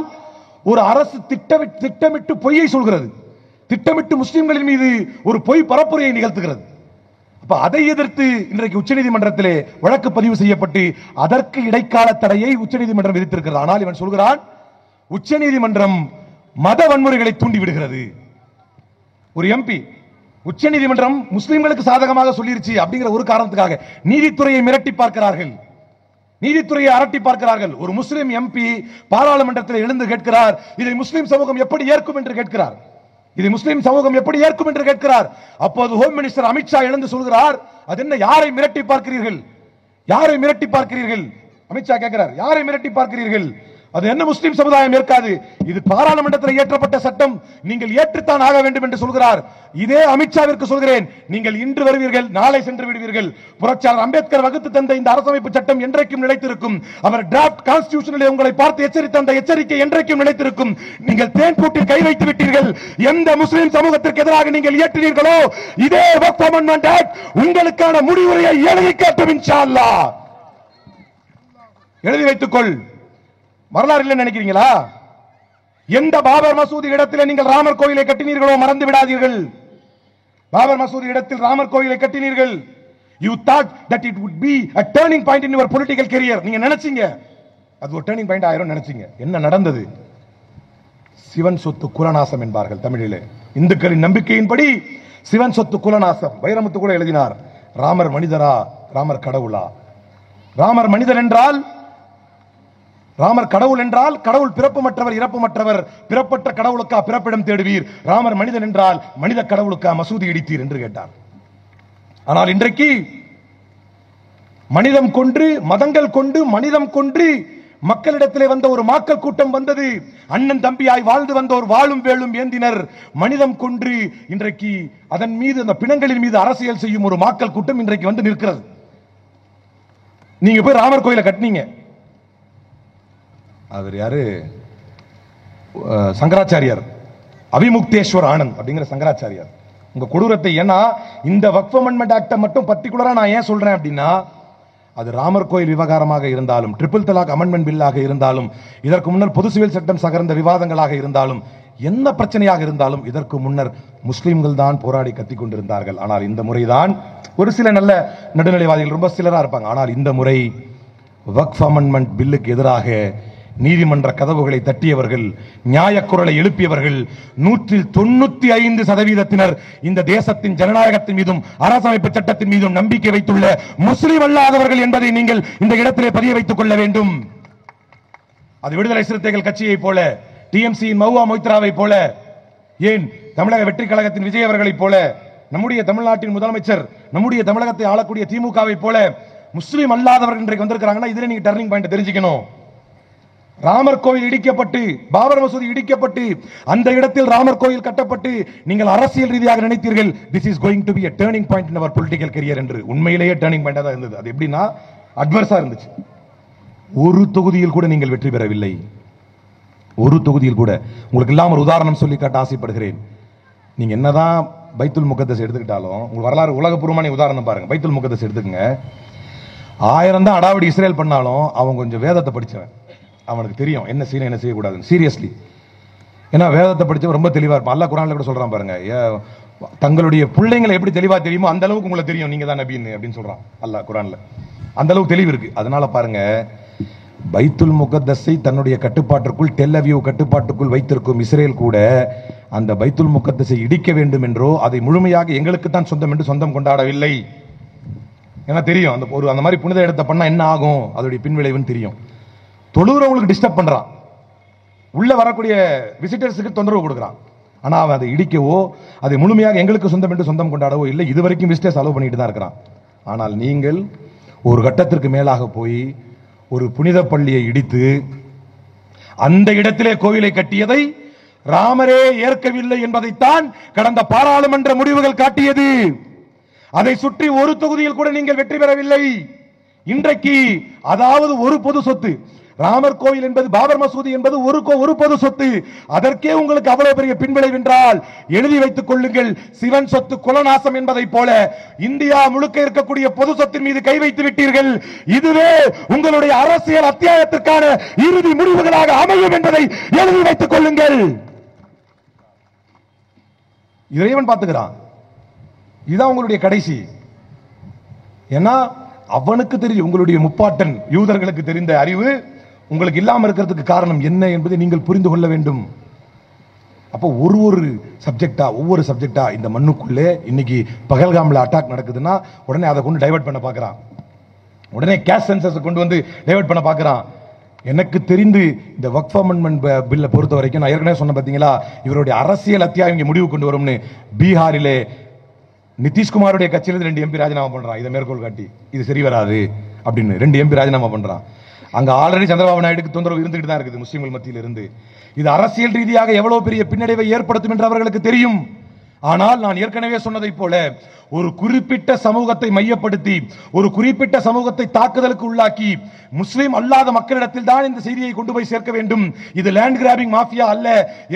ஒரு அரசு திட்டமிட்டு பொய்யை சொல்கிறது, திட்டமிட்டு முஸ்லிம்களின் மீது ஒரு பொய் பரப்புரையை நிகழ்த்துகிறது. அப்ப அதை எதிர்த்து இன்றைக்கு உச்சநீதிமன்றத்திலே வழக்கு பதிவு செய்யப்பட்டு அதற்கு இடைக்கால தடையை உச்சநீதிமன்றம் விதித்திருக்கிறது. ஆனால் இவன் சொல்கிறான் உச்சநீதிமன்றம் மத வன்முறைகளை தூண்டி விடுகிறது. ஒரு எம்பி உச்சநீதிமன்றம் முஸ்லிம்களுக்கு சாதகமாக சொல்லிருச்சு அப்படிங்கிற ஒரு காரணத்துக்காக நீதித்துறையை மிரட்டி பார்க்கிறார்கள், நீதித்துறையை அரட்டி பார்க்கிறார்கள். ஒரு முஸ்லிம் எம்பி பாராளுமன்றத்தில் எழுந்து கேட்கிறார், இதை முஸ்லிம் சமூகம் எப்படி ஏற்கும் என்று கேட்கிறார். இது முஸ்லிம் சமூகம் எப்படி ஏற்கும் என்று கேட்கிறார். அப்போது ஹோம் மினிஸ்டர் அமித்ஷா எழுந்து சொல்கிறார், அது என்ன, யாரை மிரட்டி பார்க்கிறீர்கள், யாரை மிரட்டி பார்க்கிறீர்கள்? அமித்ஷா கேட்கிறார், யாரை மிரட்டி பார்க்கிறீர்கள்? அது என்ன முஸ்லிம் சமுதாயம் ஏற்காது, இது பாராளுமன்றத்தில் இயற்றப்பட்ட சட்டம், நீங்கள் ஏற்றுத்தான் ஆக வேண்டும் என்று சொல்கிறார். இதே அமித்ஷாவிற்கு சொல்கிறேன், நீங்கள் இன்று வருவீர்கள், நாளை சென்று விடுவீர்கள். புரட்சியாளர் அம்பேத்கர் வகுத்து தந்த இந்த அரசமைப்பு சட்டம் என்றைக்கும் நிலைத்திருக்கும். அவர் டிராப்ட் கான்ஸ்டிடியூஷனில் உங்களை பார்த்து எச்சரித்த அந்த எச்சரிக்கை என்றைக்கும் நிலைத்திருக்கும். நீங்கள் தேன்பூட்டில் கை வைத்து விட்டீர்கள். எந்த முஸ்லிம் சமூகத்திற்கு எதிராக நீங்கள் இயற்றினீர்களோ இதே வக்ஃப் அமெண்ட்மென்ட் ஆக்ட் உங்களுக்கான முடிவுரையை எழுதி காட்டும் இன்ஷா அல்லாஹ். எழுதி வைத்துக்கொள். வரலாறு இல்லை நினைக்கிறீங்களா? எந்த பாபர் மசூதி இடத்தில் நீங்கள் ராமர் கோயிலை கட்டினீர்களோ மறந்து விடாதீர்கள். பாபர் மசூதி இடத்தில் ராமர் கோயிலை கட்டினீர்கள். You thought that it would be a turning point in your political career. நீங்க நினைச்சீங்க அது ஒரு டர்னிங் பாயிண்ட் ஆயிரும் நினைச்சீங்க. என்ன நடந்தது? சிவன் சொத்து குலநாசம் என்பார்கள் தமிழிலே. இந்துக்களின் நம்பிக்கையின்படி சிவன் சொத்து குலநாசம். வைரமுத்து கூட எழுதினார், ராமர் மனிதரா, ராமர் கடவுளா? ராமர் மனிதர் என்றால், ராமர் கடவுள் என்றால் கடவுள் பிறப்புமற்றவர் இறப்புமற்றவர், பிறப்பற்ற கடவுளுக்கா பிறப்பிடம் தேடுவீர்? ராமர் மனிதன் என்றால் மனித கடவுளுக்கா மசூதி இடித்தீர் என்று கேட்டார். ஆனால் இன்றைக்கு மனிதம் கொன்று, மதங்கள் கொண்டு, மனிதம் கொன்று மக்களிடத்திலே வந்த ஒரு மாக்கள் கூட்டம் வந்தது. அண்ணன் தம்பியாய் வாழ்ந்து வந்த ஒரு வாழும் வேளும் ஏந்தினர். மனிதம் கொன்று இன்றைக்கு அதன் மீது, அந்த பிணங்களின் மீது அரசியல் செய்யும் ஒரு மாக்கள் கூட்டம் இன்றைக்கு வந்து நிற்கிறது. நீங்க போய் ராமர் கோயிலை கட்டினீங்க, அவர் யாரு, சங்கராச்சாரியார், அவிமுக்தேஸ்வர் ஆனந்த் அப்படிங்கிற சங்கராச்சாரியார். உங்க கொடூரத்தை, ஏன்னா இந்த வக்ஃப் அமெண்ட்மென்ட் ஆக்ட் மட்டும் பர்டிகுலரா நான் ஏன் சொல்றேன் அப்படின்னா, அது ராமர் கோயில் விவகாரமாக இருந்தாலும், ட்ரிபிள் தலாக் அமெண்ட்மென்ட் பில்லாக இருந்தாலும், இதற்கு முன்னர் பொது சிவில் சட்டம் சகர்ந்த விவாதங்களாக இருந்தாலும், என்ன பிரச்சனையாக இருந்தாலும் இதற்கு முன்னர் முஸ்லிம்கள் தான் போராடி கத்திக் கொண்டிருந்தார்கள். ஆனால் இந்த முறைதான் ஒரு சில நல்ல நடுநிலைவாதிகள் ரொம்ப சிலரா இருப்பாங்க. ஆனால் இந்த முறை வக்ஃப் அமெண்ட்மென்ட் பில்லுக்கு எதிராக நீதிமன்ற கதவுகளை தட்டியவர்கள், நியாய குரலை எழுப்பியவர்கள் 195% இந்த தேசத்தின் ஜனநாயகத்தின் மீதும் அரசமைப்பு சட்டத்தின் மீதும் நம்பிக்கை வைத்துள்ள முஸ்லிம் அல்லாதவர்கள் என்பதை நீங்கள் இந்த இடத்திலே பதிய வைத்துக் கொள்ள வேண்டும். அது விடுதலை சிறுத்தைகள் கட்சியை போல, டிஎம்சியின் மௌவா மொய்த்ராவை போல, ஏன் தமிழக வெற்றி கழகத்தின் விஜய் அவர்களைப் போல, நம்முடைய தமிழ்நாட்டின் முதலமைச்சர், நம்முடைய தமிழகத்தை ஆளக்கூடிய திமுகவை போல முஸ்லிம் அல்லாதவர்கள் இன்றைக்கு வந்திருக்கிறாங்கன்னா இதுல நீங்க டர்னிங் பாயிண்ட் தெரிஞ்சுக்கணும். ராமர் கோயில் இடிக்கப்பட்டு, பாபர் மசூதி இடிக்கப்பட்டு, அந்த இடத்தில் ராமர் கோயில் கட்டப்பட்டு நீங்கள் அரசியல் ரீதியாக நினைத்தீர்கள் this is going to be a turning point in our political career என்று. உண்மையிலேயே டர்னிங் பாயிண்டா தான் இருந்தது. அது எப்படின்னா அட்வர்ஸா இருந்துச்சு. ஒரு தொகுதியில் கூட நீங்கள் வெற்றி பெறவில்லை, ஒரு தொகுதியில் கூட. உங்களுக்கு எல்லாம் ஒரு உதாரணம் சொல்லி காட்ட ஆசைப்படுகிறேன். நீங்க என்னதான் பைத்துல் முகத்தஸ் எடுத்துக்கிட்டாலும், உங்க வரலாறு உலகப்பூர்வமான உதாரணம் பாருங்க. பைத்துல் முகத்தஸ் எடுத்துக்கங்க. 1000 தான் அடாவடி இஸ்ரேல் பண்ணாலும் அவன் கொஞ்சம் வேதத்தை படிச்சவன், அவனுக்கு தெரியும் என்ன செய்யணும் என்ன செய்யக்கூடாதுன்னு. சீரியஸ்லி, ஏன்னா வேதத்தை படிச்சவன் ரொம்ப தெளிவா இருப்பான். அல்லாஹ் குர்ஆன்ல கூட சொல்றான் பாருங்க, தங்களுடைய பிள்ளைங்களை எப்படி தெளிவா தெரியுமோ அந்த அளவுக்கு உங்களுக்கு தெரியும் நீங்க தான் நபின்னு அப்படின்னு சொல்றான் அல்லாஹ் குர்ஆன்ல. அந்த அளவுக்கு தெளிவு இருக்கு. அதனால பாருங்க, பைத்துல் முகத்தஸை தன்னுடைய கட்டுப்பாட்டிற்குள், டெல் அவீவ் கட்டுப்பாட்டுக்குள் வைத்திருக்கும் இஸ்ரேல் கூட அந்த பைத்துல் முகத்தஸை இடிக்க வேண்டும் என்றோ, அதை முழுமையாக எங்களுக்கு தான் சொந்தம் என்று சொந்தம் கொண்டாடவில்லை. ஏன்னா தெரியும் அந்த மாதிரி புனித இடத்தை பண்ணா என்ன ஆகும், அதோடைய பின்விளைவுன்னு தெரியும். தொழுகிறவங்களுக்கு டிஸ்டர்ப் பண்றான், உள்ள வரக்கூடிய விசிட்டர்ஸுக்கு தொந்தரவு கொடுக்குறான். ஆனா அவன் அதை இடிக்கவோ, அதை முழுமையாக எங்களுக்கு சொந்தம் என்று சொந்தம் கொண்டாடவோ இல்லை. இதுவரைக்கும் விசிட்டர்ஸ் அலோவ் பண்ணிட்டு தான் இருக்கிறான். ஆனால் நீங்கள் ஒரு கட்டத்திற்கு மேலாக போய் ஒரு புனித பள்ளியை இடித்து அந்த இடத்திலே கோவிலை கட்டியதை ராமரே ஏற்கவில்லை என்பதைத்தான் கடந்த பாராளுமன்ற முடிவுகள் காட்டியது. அதை சுற்றி ஒரு தொகுதியில் கூட நீங்கள் வெற்றி பெறவில்லை. இன்றைக்கு அதாவது ஒரு பொது சொத்து, ராமர் கோவில் என்பது, பாபர் மசூதி என்பது ஒரு பொது சொத்து. அதற்கே உங்களுக்கு அவ்வளவு பெரிய பின்விளைவு என்றால் எழுதி வைத்துக் கொள்ளுங்கள். சிவன் சொத்து குலநாசம் என்பதை போல இந்தியா முழுக்க இருக்கக்கூடிய பொது சொத்தின் மீது கை வைத்து விட்டீர்கள். இதுவே உங்களுடைய அரசியல் அத்தியாயத்திற்கான இறுதி முடிவுகளாக அமையும் என்பதை எழுதி வைத்துக் கொள்ளுங்கள். இறைவன் பார்த்துக்கிறான். இதுதான் உங்களுடைய கடைசி. ஏன்னா அவனுக்கு தெரியும், உங்களுடைய முப்பாட்டன் யூதர்களுக்கு தெரிந்த அறிவு உங்களுக்கு இல்லாம இருக்கிறதுக்கு காரணம் என்ன என்பதை நீங்கள் புரிந்து கொள்ள வேண்டும். அப்போ ஒவ்வொரு சப்ஜெக்டா இந்த மண்ணுக்குள்ளே இன்னைக்கு பகல்காம்ல அட்டாக் நடக்குதுன்னா உடனே அதை கொண்டு டைவர்ட் பண்ண பார்க்கறான். உடனே கேஷ் சென்சஸ் கொண்டு வந்து டைவர்ட் பண்ண பார்க்கறான். எனக்கு தெரிந்து இந்த வக்ஃப் அமெண்ட்மென்ட் பில்லை பொறுத்த வரைக்கும் நான் ஏற்கனவே சொன்ன பார்த்தீங்களா, இவருடைய அரசியல் அத்தியாயம் இங்கே முடிவு கொண்டு வரும்னு. பீகாரிலே நிதிஷ்குமாருடைய கட்சியிலிருந்து 2 எம்பி ராஜினாமா பண்றான். இதை மேற்கோள் காட்டி இது சரி வராது அப்படின்னு 2 எம்பி ராஜினாமா பண்றான். அங்க ஆல்ரெடி சந்திரபாபு நாயுடுக்கு தொந்தரவு இருந்துகிட்டு தான் இருக்குது முஸ்லிம்கள் மத்தியில் இருந்து. இது அரசியல் ரீதியாக எவ்வளவு பெரிய பின்னடைவை ஏற்படுத்தும் என்று அவர்களுக்கு தெரியும். ஆனால் நான் ஏற்கனவே சொன்னதை போல ஒரு குறிப்பிட்ட சமூகத்தை மையப்படுத்தி ஒரு குறிப்பிட்ட சமூகத்தை தாக்குதலுக்கு உள்ளாக்கி முஸ்லிம் அல்லாத மக்களிடத்தில் தான் இந்த செய்தியை கொண்டு போய் சேர்க்க வேண்டும். இது லேண்ட் கிராபிங் மாஃபியா அல்ல.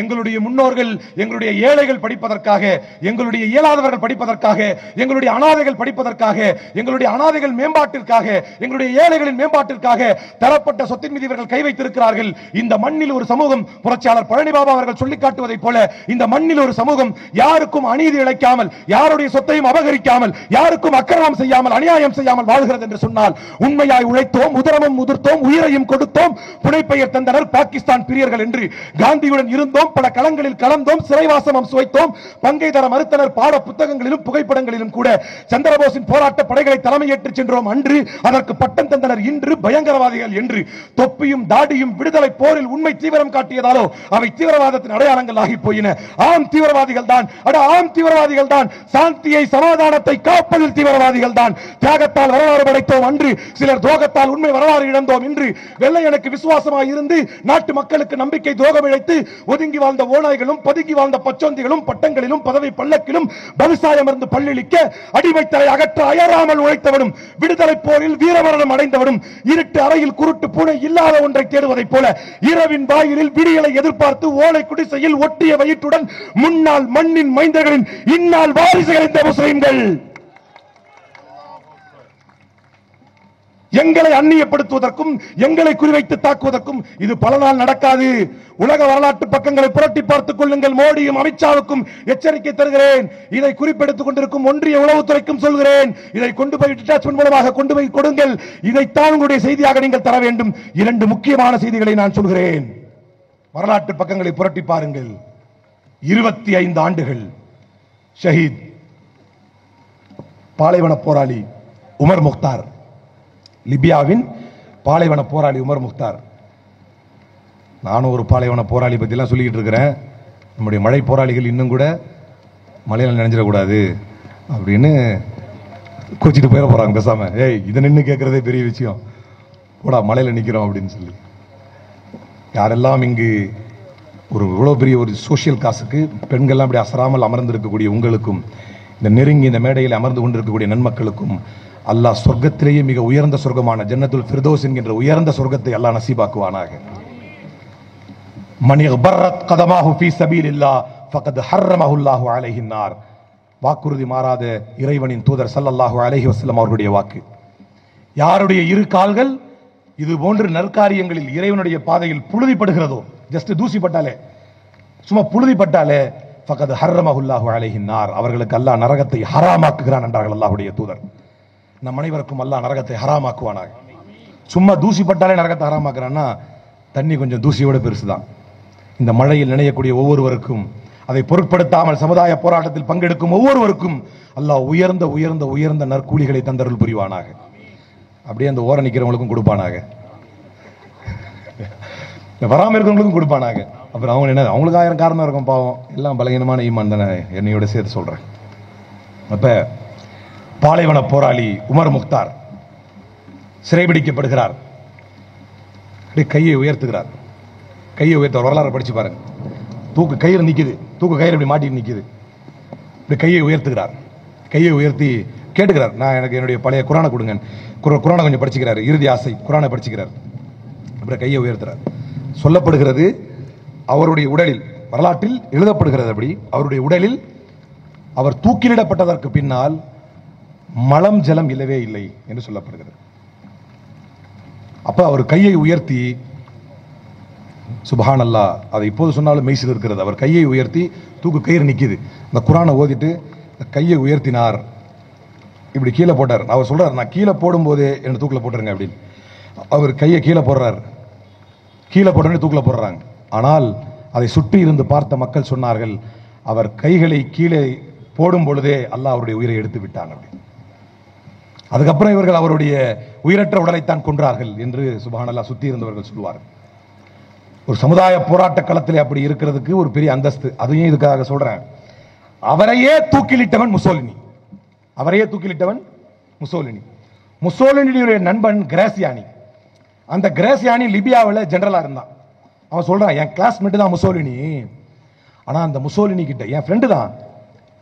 எங்களுடைய முன்னோர்கள், எங்களுடைய ஏழைகள் படிப்பதற்காக, எங்களுடைய இயலாதவர்கள் படிப்பதற்காக, எங்களுடைய அனாதைகள் படிப்பதற்காக, எங்களுடைய அனாதைகள் மேம்பாட்டிற்காக, எங்களுடைய ஏழைகளின் மேம்பாட்டிற்காக தரப்பட்ட சொத்தின் மீது இவர்கள் கை வைத்திருக்கிறார்கள். இந்த மண்ணில் ஒரு சமூகம், புரட்சியாளர் பழனிபாபா அவர்கள் சொல்லிக் காட்டுவதை போல இந்த மண்ணில் ஒரு சமூகம் யாருக்கும் அநீதி இழைக்காமல், யாருடைய சொத்தையும் அபகரிக்காமல், யாருக்கும் அக்கிரமம் செய்யாமல், அநியாயம் செய்யாமல் வாழ்கிறது என்று சொன்னால் உண்மையாய் உழைத்தோம், உதரமும் உதிர்த்தோம், உயிரையும் கொடுத்தோம், புனைப்பெயர் தந்தனர் பாகிஸ்தான் பிரியர்கள் என்று காந்தியுடன் இருந்தோம், பல களங்களில் கலந்தோம், சிறைவாசம் சுவைத்தோம், பங்கை தர மறுத்தனர் பாட புத்தகங்களிலும் புகைப்படங்களிலும் கூட சந்திரபோஸின் போராட்ட படைகளை தலைமையேற்று சென்றோம் அன்று, அதற்கு பட்டம் தந்தனர் இன்று பயங்கரவாதிகள் என்று. தொப்பியும் தாடியும் விடுதலை போரில் உண்மை தீவிரம் காட்டியதாலோ அவை தீவிரவாதத்தின் அடையாளங்கள் ஆகி போயின. ஆம் தீவிரவாதிகள் தான், ஆம் தீவிரவாதிகள் தான், சாந்தியை சமாதானத்தை காப்பதில் தீவிரவாதிகள் தான். தியாகத்தால் வரலாறு படைத்தோம் அன்று, சிலர் துரோகத்தால் உண்மை வரலாறு இழந்தோம் இன்று. வெள்ளையனுக்கு விசுவாசமாக இருந்து நாட்டு மக்களுக்கு நம்பிக்கை துரோகம் இழைத்து ஒதுங்கி வாழ்ந்த ஓநாய்களும் பதுங்கி வாழ்ந்த பச்சோந்திகளும் பட்டங்களிலும் பதவி பல்லக்கிலும் விவசாயம் இருந்து பள்ளிளிக்க அடிமைத்தலை அகற்ற அயராமல் உழைத்தவனும் விடுதலை போரில் வீரமரணம் அடைந்தவனும் இருட்டு அறையில் குருட்டு பூனை இல்லாத ஒன்றை தேடுவதைப் போல இரவின் வாயிலில் விடியலை எதிர்பார்த்து ஓலை குடிசையில் ஒட்டிய வயிற்றுடன் முன்னாள் மண்ணின் மைந்தர்களின் இந்நாள் வாரிசுகள் இந்த முஸ்லிம்கள் எங்களை அந்நியப்படுத்துவதற்கும் எங்களை குறிவைத்து தாக்குவதற்கும் இது பல நாள் நடக்காது. உலக வரலாற்று பக்கங்களை புரட்டி பார்த்துக் கொள்ளுங்கள். மோடியும் அமித்ஷாவுக்கும் எச்சரிக்கை தருகிறேன். இதை குறிப்பெடுத்துக் கொண்டிருக்கும் ஒன்றிய உளவுத்துறைக்கும் சொல்கிறேன். இதை கொண்டு போய் டிட்டாச்மென்ட் மூலமாக கொண்டு போய் கொடுங்கள். இதைத்தான் உங்களுடைய செய்தியாக நீங்கள் தர வேண்டும். 2 முக்கியமான செய்திகளை நான் சொல்கிறேன். வரலாற்று பக்கங்களை புரட்டி பாருங்கள். 25 ஆண்டுகள் ஷஹீத் பாலைவன போராளி உமர் முக்தார், லிபியாவின் பாலைவன போராளி உமர் முக்தார். நானும் ஒரு பாலைவன போராளி பத்தி எல்லாம் சொல்லிக்கிட்டு இருக்கிறேன். நம்முடைய மழை போராளிகள் இன்னும் கூட மழையில நினைஞ்சிடக்கூடாது அப்படின்னு கோச்சிட்டு போயிட போறாங்க. பேசாம இதை நின்று கேட்கறதே பெரிய விஷயம், போடா மழையில நிக்கிறோம் அப்படின்னு சொல்லி. யாரெல்லாம் இங்கு ஒரு இவ்வளவு பெரிய ஒரு சோசியல் காசுக்கு பெண்கள்லாம் அப்படி அசராமல் அமர்ந்து இருக்கக்கூடிய உங்களுக்கும், இந்த நெருங்கி இந்த மேடையில் அமர்ந்து கொண்டிருக்கக்கூடிய நன்மக்களுக்கும் அல்லாஹ் சொர்க்கத்திலேயே மிக உயர்ந்த சொர்க்கமான ஜன்னத்துல் ஃபிர்தௌஸ் என்கின்ற உயர்ந்த சொர்க்கத்தை அல்லாஹ் நசீபாக்குவானாக. மன் யக்பரத் கதமாஹு ஃபீ ஸபீலில்லாஹ் ஃபகத் ஹர்ரமஹுல்லாஹு அலைஹின் நார். வாக்குறுதி மாறாத இறைவனின் தூதர் ஸல்லல்லாஹு அலைஹி வஸல்லம் அவர்களுடைய வாக்கு. யாருடைய இரு கால்கள் இது போன்ற நற்காரியங்களில் இறைவனுடைய பாதையில் புழுதிப்படுகிறதோ, ஜஸ்ட் தூசி பட்டாலே, சும்மா புழுதி பட்டாலே, ஃபகத் ஹர்ரமஹுல்லாஹு அலைஹின் நார், அவர்களுக்கு அல்லாஹ் நரகத்தை ஹராமாக்குகிறான் என்றார்கள் அல்லாஹ்வுடைய தூதர். நம் அனைவருக்கும் அல்லாஹ் நரகத்தை ஹராமாக்குவானாக. சும்மா தூசி பட்டாலே நரகத்தை ஹராமாக்குறான்னா தண்ணி கொஞ்சம் தூசியோட பெருசுதான். இந்த மழையில் நினையக்கூடிய ஒவ்வொருவருக்கும், அதை பொருட்படுத்தாமல் சமுதாய போராட்டத்தில் பங்கெடுக்கும் ஒவ்வொருவருக்கும் அல்லாஹ் உயர்ந்த உயர்ந்த உயர்ந்த நற்கூலிகளை தந்தருள் புரிவானாக. அப்படியே அந்த ஓர நிக்கிறவங்களுக்கும் கொடுப்பானாக, வராம இருக்கிறவங்களுக்கும் கொடுப்பானாக. அப்புறம் அவங்க என்ன, அவங்களுக்கு 1000 காரணம் இருக்கும் பாவம், எல்லாம் பலகீனமான ஈமான் தானே, என்னையோட சேர்த்து சொல்றேன். அப்ப பாலைவன போராளி உமர் முக்தார் சிறைபிடிக்கப்படுகிறார். கையை உயர்த்துகிறார். கையை உயர்த்த வரலாறு படிச்சு பாருங்க. தூக்கு கயிறு நிக்குது, தூக்கு கயிறு இப்படி மாட்டிட்டு நிக்குது. இப்படி கையை உயர்த்துகிறார், கையை உயர்த்தி கேட்டுக்கிறார், நான் எனக்கு என்னுடைய பழைய குரானை கொடுங்க. குரானை கொஞ்சம் படிச்சுக்கிறாரு, இறுதி ஆசை குரானை படிச்சுக்கிறார். அப்புறம் கையை உயர்த்துறார். சொல்லப்படுகிறது அவருடைய உடலில், வரலாற்றில் எழுதப்படுகிறது அப்படி, அவருடைய உடலில் அவர் தூக்கிலிடப்பட்டதற்கு பின்னால் மலம் ஜலம் இல்லவே இல்லை என்று சொல்லப்படுகிறது. அப்ப அவர் கையை உயர்த்தி, சுபஹான் அல்லாஹ், அதை இப்போது சொன்னாலும் மெய்சில் இருக்கிறது, அவர் கையை உயர்த்தி தூக்கு கயிறு நிக்குது, இந்த குரானை ஓதிட்டு கையை உயர்த்தினார், இப்படி கீழே போட்டார். அவர் சொல்றார், நான் கீழே போடும்போதே என்ன தூக்கில் போட்டுருங்க அப்படின்னு. அவர் கையை கீழே போடுறார், கீழே போட்டோன்னு தூக்கில் போடுறாங்க. ஆனால் அதை சுற்றி இருந்து பார்த்த மக்கள் சொன்னார்கள், அவர் கைகளை கீழே போடும் பொழுதே அல்லாஹ் அவருடைய உயிரை எடுத்து விட்டாங்க. அதுக்கப்புறம் இவர்கள் அவருடைய உயிரற்ற உடலைத்தான் கொன்றார்கள் என்று சுப்ஹானல்லாஹ் சுற்றி இருந்தவர்கள் சொல்வார்கள். ஒரு சமுதாய போராட்ட களத்தில் அப்படி இருக்கிறதுக்கு ஒரு பெரிய அந்தஸ்து. அதையும் இதுக்காக சொல்றேன். அவரையே தூக்கிலிட்டவன் முசோலினி, அவரையே தூக்கிலிட்டவன் முசோலினி. முசோலினியுடைய நண்பன் கிராசியானி. அந்த கிராசியானி லிபியாவில் ஜெனரலா இருந்தான். அவன் சொல்றான், என் கிளாஸ்மேட் தான் முசோலினி, ஆனா அந்த முசோலினி கிட்ட, என் ஃப்ரெண்டு தான்,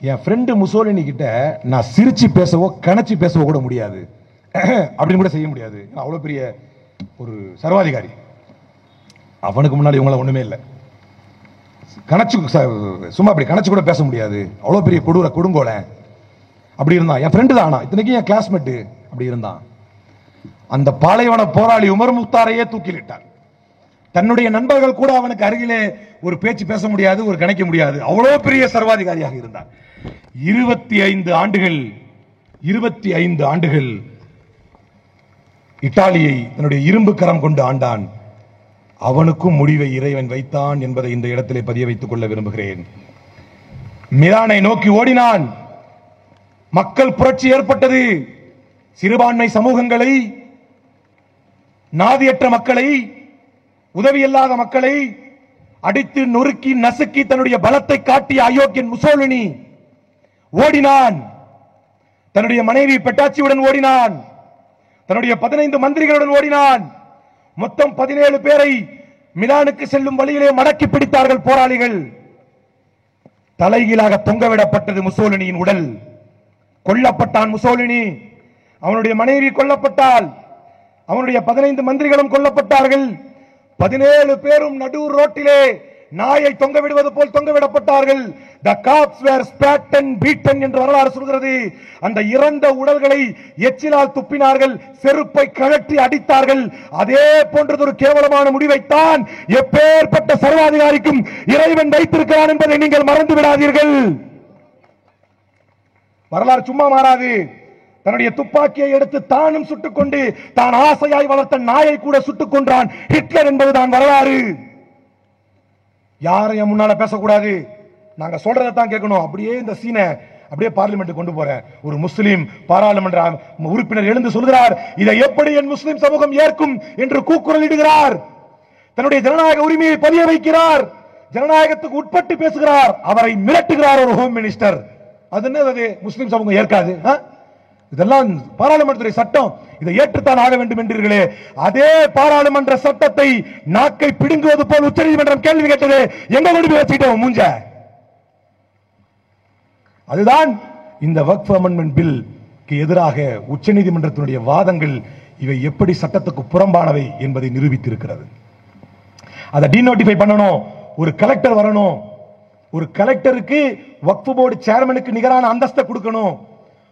என் ஃப்ரெண்டு முசோலினி கிட்ட நான் சிரிச்சு பேசவோ கணச்சு பேசவோ கூட முடியாது, அப்படின்னு கூட செய்ய முடியாது. அவ்வளவு பெரிய ஒரு சர்வாதிகாரி. அவனுக்கு முன்னாடி இவங்கள ஒண்ணுமே இல்லை, கணச்சு சும்மா அப்படி கணச்சு கூட பேச முடியாது, அவ்வளவு பெரிய கொடூர கொடுங்கோல அப்படி இருந்தான். என் ஃப்ரெண்டு தான், ஆனா இத்தனைக்கும் என் கிளாஸ்மேட் அப்படி இருந்தான். அந்த பாலைவன போராளி உமர் முக்தாரையே தூக்கிலிட்டார். தன்னுடைய நண்பர்கள் கூட அவனுக்கு அருகிலே ஒரு பேச்சு பேச முடியாது, ஒரு கணிக்க முடியாது, அவ்வளவு பெரிய சர்வாதிகாரியாக இருந்தார். 25 ஆண்டுகள் இத்தாலியை தன்னுடைய இரும்பு கரம் கொண்டு ஆண்டான். அவனுக்கும் முடிவை இறைவன் வைத்தான் என்பதை இந்த இடத்திலே பதிய வைத்துக் கொள்ள விரும்புகிறேன். மிலானை நோக்கி ஓடினான். மக்கள் புரட்சி ஏற்பட்டது. சிறுபான்மை சமூகங்களை, நாதியற்ற மக்களை, உதவியில்லாத மக்களை அடித்து நொறுக்கி நசுக்கி தன்னுடைய பலத்தை காட்டிய அயோக்கியன் முசோலினி ஓடினான். தன்னுடைய மனைவி பெட்டாச்சியுடன் ஓடினான். தன்னுடைய 15 மந்திரிகளுடன் ஓடினான். மொத்தம் 17 பேரை மிலானுக்கு செல்லும் வழியிலே மடக்கி பிடித்தார்கள் போராளிகள். தலைகீழாக தொங்கவிடப்பட்டது முசோலினியின் உடல். கொல்லப்பட்டான் முசோலினி. அவனுடைய மனைவி கொல்லப்பட்டாள். அவனுடைய 15 மந்திரிகளும் கொல்லப்பட்டார்கள். 17 பேரும் நடு ரோட்டிலே நாயை தொங்க விடுவது போல் தொங்க விடப்பட்டார்கள். The corpses were spat and beaten என்று வரலாறு சொல்கிறது. அந்த இறந்த உடல்களை எச்சிலால் துப்பினார்கள், செருப்பை கழற்றி அடித்தார்கள். அதே போன்றது ஒரு கேவலமான முடிவைத்தான் எப்பேற்பட்ட சர்வாதிகாரிக்கும் இறைவன் வைத்திருக்கிறான் என்பதை நீங்கள் மறந்து விடாதீர்கள். வரலாறு சும்மா மாறாது. தன்னுடைய துப்பாக்கியை எடுத்து தானும் சுட்டுக் கொண்டு தான் ஆசையாய் வளர்த்த நாயை கூட சுட்டுக் கொன்றான் ஹிட்லர் என்பதுதான் வரலாறு. யாரையும் முன்னால பேசக்கூடாது, நாங்க சொல்றதான் கேட்கணும். அப்படியே இந்த சீனை அப்படியே பார்லிமெண்ட் கொண்டு போற ஒரு முஸ்லிம் பாராளுமன்ற உறுப்பினர் எழுந்து சொல்கிறார், இதை எப்படி என் முஸ்லிம் சமூகம் ஏற்கும் என்று கூக்குரலிடுகிறார். தன்னுடைய ஜனநாயக உரிமையை பதிய வைக்கிறார். ஜனநாயகத்துக்கு உட்பட்டு பேசுகிறார். அவரை மிரட்டுகிறார் ஒரு ஹோம் மினிஸ்டர். அது என்ன, முஸ்லிம் சமூகம் ஏற்காது? இதெல்லாம் பாராளுமன்ற சட்டம், இதை ஏற்றுத்தான் ஆக வேண்டும் என்றீர்களே. அதே பாராளுமன்ற சட்டத்தை நாக்கை பிடுங்குவது போல் உச்சநீதிமன்றம் கேள்வி கேட்டது, எங்க கொண்டு போய் வச்சுக்கிட்டோம் மூஞ்ச? அதுதான் இந்த வக்ஃப் அமெண்ட்மென்ட் பில்லுக்கு எதிராக உச்சநீதிமன்றத்தினுடைய வாதங்கள் இவை எப்படி சட்டத்துக்கு புறம்பானவை என்பதை நிரூபித்திருக்கிறது. அதை டீநோட்டிஃபை பண்ணணும், ஒரு கலெக்டர் வரணும், ஒரு கலெக்டருக்கு வக்ஃப் போர்டு சேர்மனுக்கு நிகரான அந்தஸ்தை கொடுக்கணும்.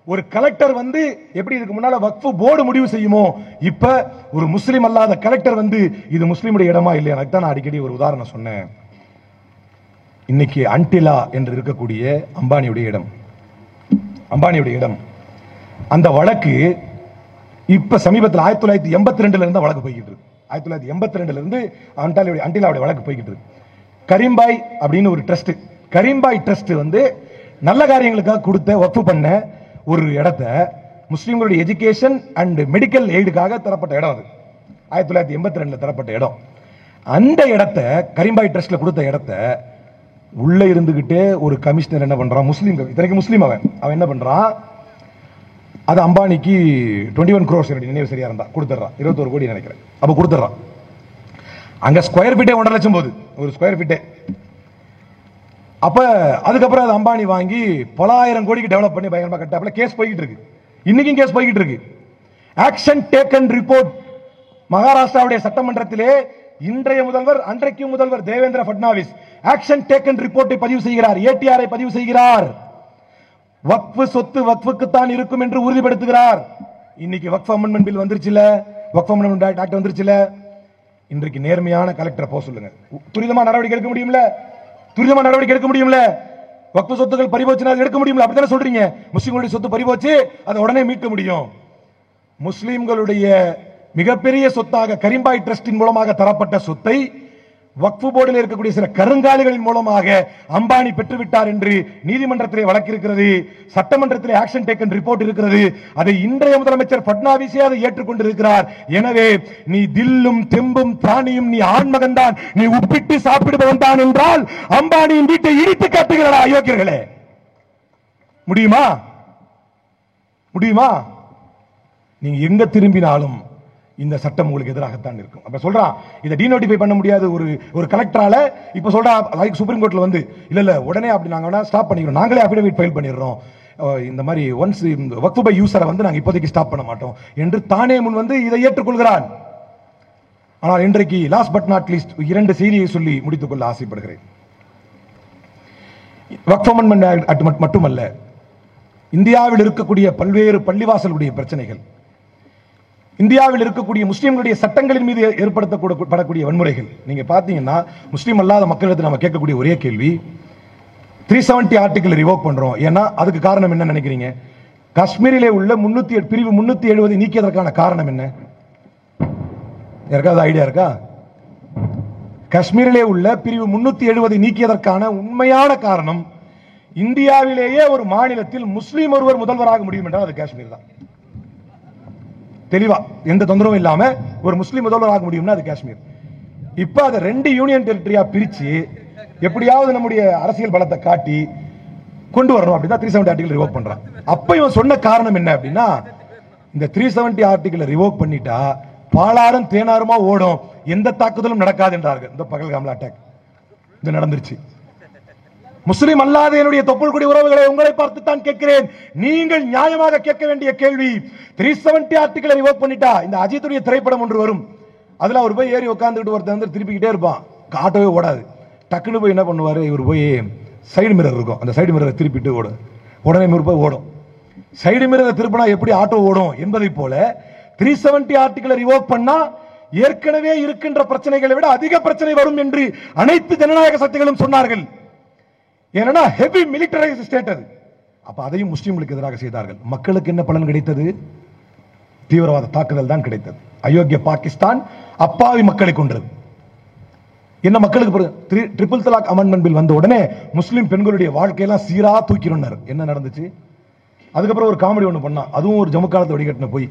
ஒரு கலெக்டர் வந்து எப்படி இதுக்கு முன்னால வக்ஃப் போர்டு முடிவு செய்யுமோ, இப்ப ஒரு முஸ்லிம் அல்லாத கலெக்டர் வந்து இது முஸ்லிமுடைய இடமா இல்லையா? எனக்கு தான் நான் அடிக்கடி ஒரு உதாரணம் சொன்னேன். இன்னைக்கு அன்டிலா என்று இருக்கக்கூடிய அம்பானியுடைய இடம், அந்த வழக்கு இப்ப சமீபத்தில் 1982 இருந்து வழக்கு போய்கிட்டு இருக்கு. 1982 இருந்து அன்டிலாவுடைய வழக்கு போய்கிட்டு இருக்கு. கரீம்பாய் அப்படின்னு ஒரு ட்ரஸ்ட், கரீம்பாய் ட்ரஸ்ட் வந்து நல்ல காரியங்களுக்காக கொடுத்த வக்ஃப் பண்ண ஒரு இடத்தை முஸ்லிம்களுடைய எஜுகேஷன் அண்ட் மெடிக்கல் எய்டுக்காக தரப்பட்ட இடம். அது 1982 தரப்பட்ட இடம். அந்த இடத்தை கரீம்பாய் ட்ரஸ்ட்ல கொடுத்த இடத்தை உள்ள இருந்துகிட்டே ஒரு கமிஷனர் என்ன பண்றான், முஸ்லீம், இத்தனைக்கு முஸ்லீம், அவன் என்ன பண்றான், அது அம்பானிக்கு 21 crores நினைவு சரியா இருந்தா கொடுத்துறான், 21 கோடி நினைக்கிறேன், அப்ப கொடுத்துறான். அங்க ஸ்கொயர் ஃபீட்டே 1.5 லட்சம் போகுது. ஒரு ஸ்கொயர் ஃபீட்டே அப்ப அதுக்கப்புறம் அது அம்பானி வாங்கி பல ஆயிரம் கோடிக்கு டெவலப் பண்ணி பயங்கரமா கட்டாப்புல கேஸ் போய்கிட்டு இருக்கு. இன்னைக்கும் கேஸ் போய்கிட்டு இருக்கு. ஆக்ஷன் டேக்கன் ரிப்போர்ட் மகாராஷ்டிராவுடைய சட்டமன்றத்திலே இன்றைய முதல்வர் அன்றைக்கு முதல்வர் தேவேந்திர பட்னாவிஸ் ஆக்ஷன் டேக்கன் ரிப்போர்ட்டை பதிவு செய்கிறார், ஏடிஆரை பதிவு செய்கிறார். வக்ஃப் சொத்து வக்ஃபுக்கு தான் இருக்கும் என்று உறுதிப்படுத்துகிறார். இன்னைக்கு வக்ஃப் அமெண்ட்மென்ட் பில் வந்துருச்சுல, வக்ஃப் அமெண்ட்மென்ட் ஆக்ட் வந்துருச்சுல. இன்றைக்கு நேர்மையான கலெக்டரை போக சொல்லுங்க, துரிதமா நடவடிக்கை எடுக்க முடியும்ல, துரிதமா நடவடிக்கை எடுக்க முடியும்ல. வக்ஃப் சொத்துக்கள் பறிபோச்சுனா எடுக்க முடியும்ல, அப்படித்தானே சொல்றீங்க. முஸ்லிம்களுடைய சொத்து பறிபோச்சு, அதை உடனே மீட்க முடியும். முஸ்லிம்களுடைய மிகப்பெரிய சொத்தாக கரீம்பாய் ட்ரஸ்டின் மூலமாக தரப்பட்ட சொத்தை வக்ஃப் போர்டில் இருக்கக்கூடிய சில கருங்காலிகளின் மூலமாக அம்பானி பெற்றுவிட்டார் என்று நீதிமன்றத்திலே வழக்கு இருக்கிறது, சட்டமன்றத்திலே ஆக்ஷன் டேக்கன் ரிப்போர்ட் இருக்கிறது. அதை இன்றைய முதலமைச்சர் பட்னாவிஸே அதை ஏற்றுக்கொண்டிருக்கிறார். எனவே நீ தில்லும் தெம்பும் பிராணியும் நீ ஆண்மகன் தான், நீ உப்பிட்டு சாப்பிடுபவன் தான் என்றால் அம்பானியின் வீட்டை இடித்து காட்டுகிறாரா அயோக்கியர்களே? முடியுமா? முடியுமா? நீங்க எங்க திரும்பினாலும் இந்த சட்டம் உங்களுக்கு எதிராகத்தான் இருக்கும். அப்ப சொல்றான் இதை டீநோட்டிஃபை பண்ண முடியாது ஒரு கலெக்டரால. இப்ப சொல்றா லைக் சுப்ரீம் கோர்ட்ல வந்து இல்ல இல்ல உடனே அப்படி நாங்க வேணா ஸ்டாப் பண்ணிக்கிறோம், நாங்களே அஃபிடவிட் ஃபைல் பண்ணிடுறோம், இந்த மாதிரி ஒன்ஸ் வக்ஃப் பை யூசரை வந்து நாங்க இப்போதைக்கு ஸ்டாப் பண்ண மாட்டோம் என்று தானே முன் வந்து இதை ஏற்றுக்கொள்கிறான். ஆனால் இன்றைக்கு லாஸ்ட் பட் நாட் லீஸ்ட் 2 செய்தியை சொல்லி முடித்துக் கொள்ள ஆசைப்படுகிறேன். வக்ஃப் அமெண்ட்மென்ட் ஆக்ட் மட்டுமல்ல, இந்தியாவில் இருக்கக்கூடிய பல்வேறு பள்ளிவாசலுடைய பிரச்சனைகள், இந்தியாவில் இருக்கக்கூடிய முஸ்லிம்களுடைய சட்டங்களின் மீது ஏற்படுத்தப்படக்கூடிய வன்முறைகள், நீங்க பாத்தீங்கன்னா முஸ்லீம் அல்லாத மக்களிடத்தில் நம்ம கேட்கக்கூடிய ஒரே கேள்வி 370 ஆர்டிகிள் ரிவோக் பண்றோம். ஏன்னா அதுக்கு காரணம் என்ன நினைக்கிறீங்க? காஷ்மீரிலே உள்ள பிரிவு 370 நீக்கியதற்கான காரணம் என்ன? யாருக்காவது ஐடியா இருக்கா? காஷ்மீரிலே உள்ள பிரிவு 370 நீக்கியதற்கான உண்மையான காரணம், இந்தியாவிலேயே ஒரு மாநிலத்தில் முஸ்லீம் ஒருவர் முதல்வராக முடியும் என்றால் அது காஷ்மீர் தான். தெளிவா எந்த தொந்தரவும் இல்லாம ஒரு முஸ்லிம் முதல்வராக முடியும்னா அது காஷ்மீர். இப்ப அதை 2 யூனியன் டெரிட்டரியா பிரிச்சு எப்படியாவது நம்முடைய அரசியல் பலத்தை காட்டி கொண்டு வரணும் அப்படின்னா 370 ஆர்டிகல் ரிவோக் பண்றான். அப்ப இவன் சொன்ன காரணம் என்ன அப்படின்னா, இந்த 370 ஆர்டிகல் ரிவோக் பண்ணிட்டா பாலாரும் தேனாருமா ஓடும், எந்த தாக்குதலும் நடக்காது என்றார்கள். இந்த பகல்காம்ல அட்டாக் இது நடந்துருச்சு. முஸ்லிம் அல்லாத என்னுடைய தொப்புள்குடி உறவுகளை உங்களை பார்த்து தான் கேட்கிறேன், நீங்கள் நியாயமாக கேட்க வேண்டிய கேள்வி, 370 ஆர்டிகலை ரிவோக் பண்ணிட்டா இந்த அஜித்துடைய திரைப்படம் ஒன்று வரும், அதுல அவர் போய் ஏறி உட்கார்ந்துட்டு ஒருத்தர் வந்து திருப்பிக்கிட்டே இருப்பான், ஆட்டோவே ஓடாது. டக்குன்னு போய் என்ன பண்ணுவாரு, இவர் போய் சைடு மிரர் இருக்கும், அந்த சைடு மிரரை திருப்பிட்டு ஓடும், உடனே போய் ஓடும். சைடு மிரரை திருப்பினா எப்படி ஆட்டோ ஓடும் என்பதை போல 370 ஆர்டிகலை ரிவோக் பண்ணா ஏற்கனவே இருக்கின்ற பிரச்சனைகளை விட அதிக பிரச்சனை வரும் என்று அனைத்து ஜனநாயக சக்திகளும் சொன்னார்கள். ஏன்னா ஹெவி மிலிட்டரைஸ் ஸ்டேட் அது. அப்ப அதையும் முஸ்லிம்களுக்கு எதிராக செய்தார்கள். மக்களுக்கு என்ன பலன் கிடைத்தது? தீவிரவாத தாக்குதல் தான் கிடைத்தது. அயோக்கிய பாகிஸ்தான் அப்பாவி மக்களை கொன்றது. என்ன மக்களுக்கு 3 தலாக் அமெண்ட்மென்ட் பில் வந்த உடனே முஸ்லிம் பெண்களுடைய வாழ்க்கையெல்லாம் சீரா தூக்கினார். என்ன நடந்துச்சு? அதுக்கப்புறம் ஒரு காமெடி ஒன்று பண்ணா, அதுவும் ஒரு ஜம்மு காலத்தை வடிகட்டின போய்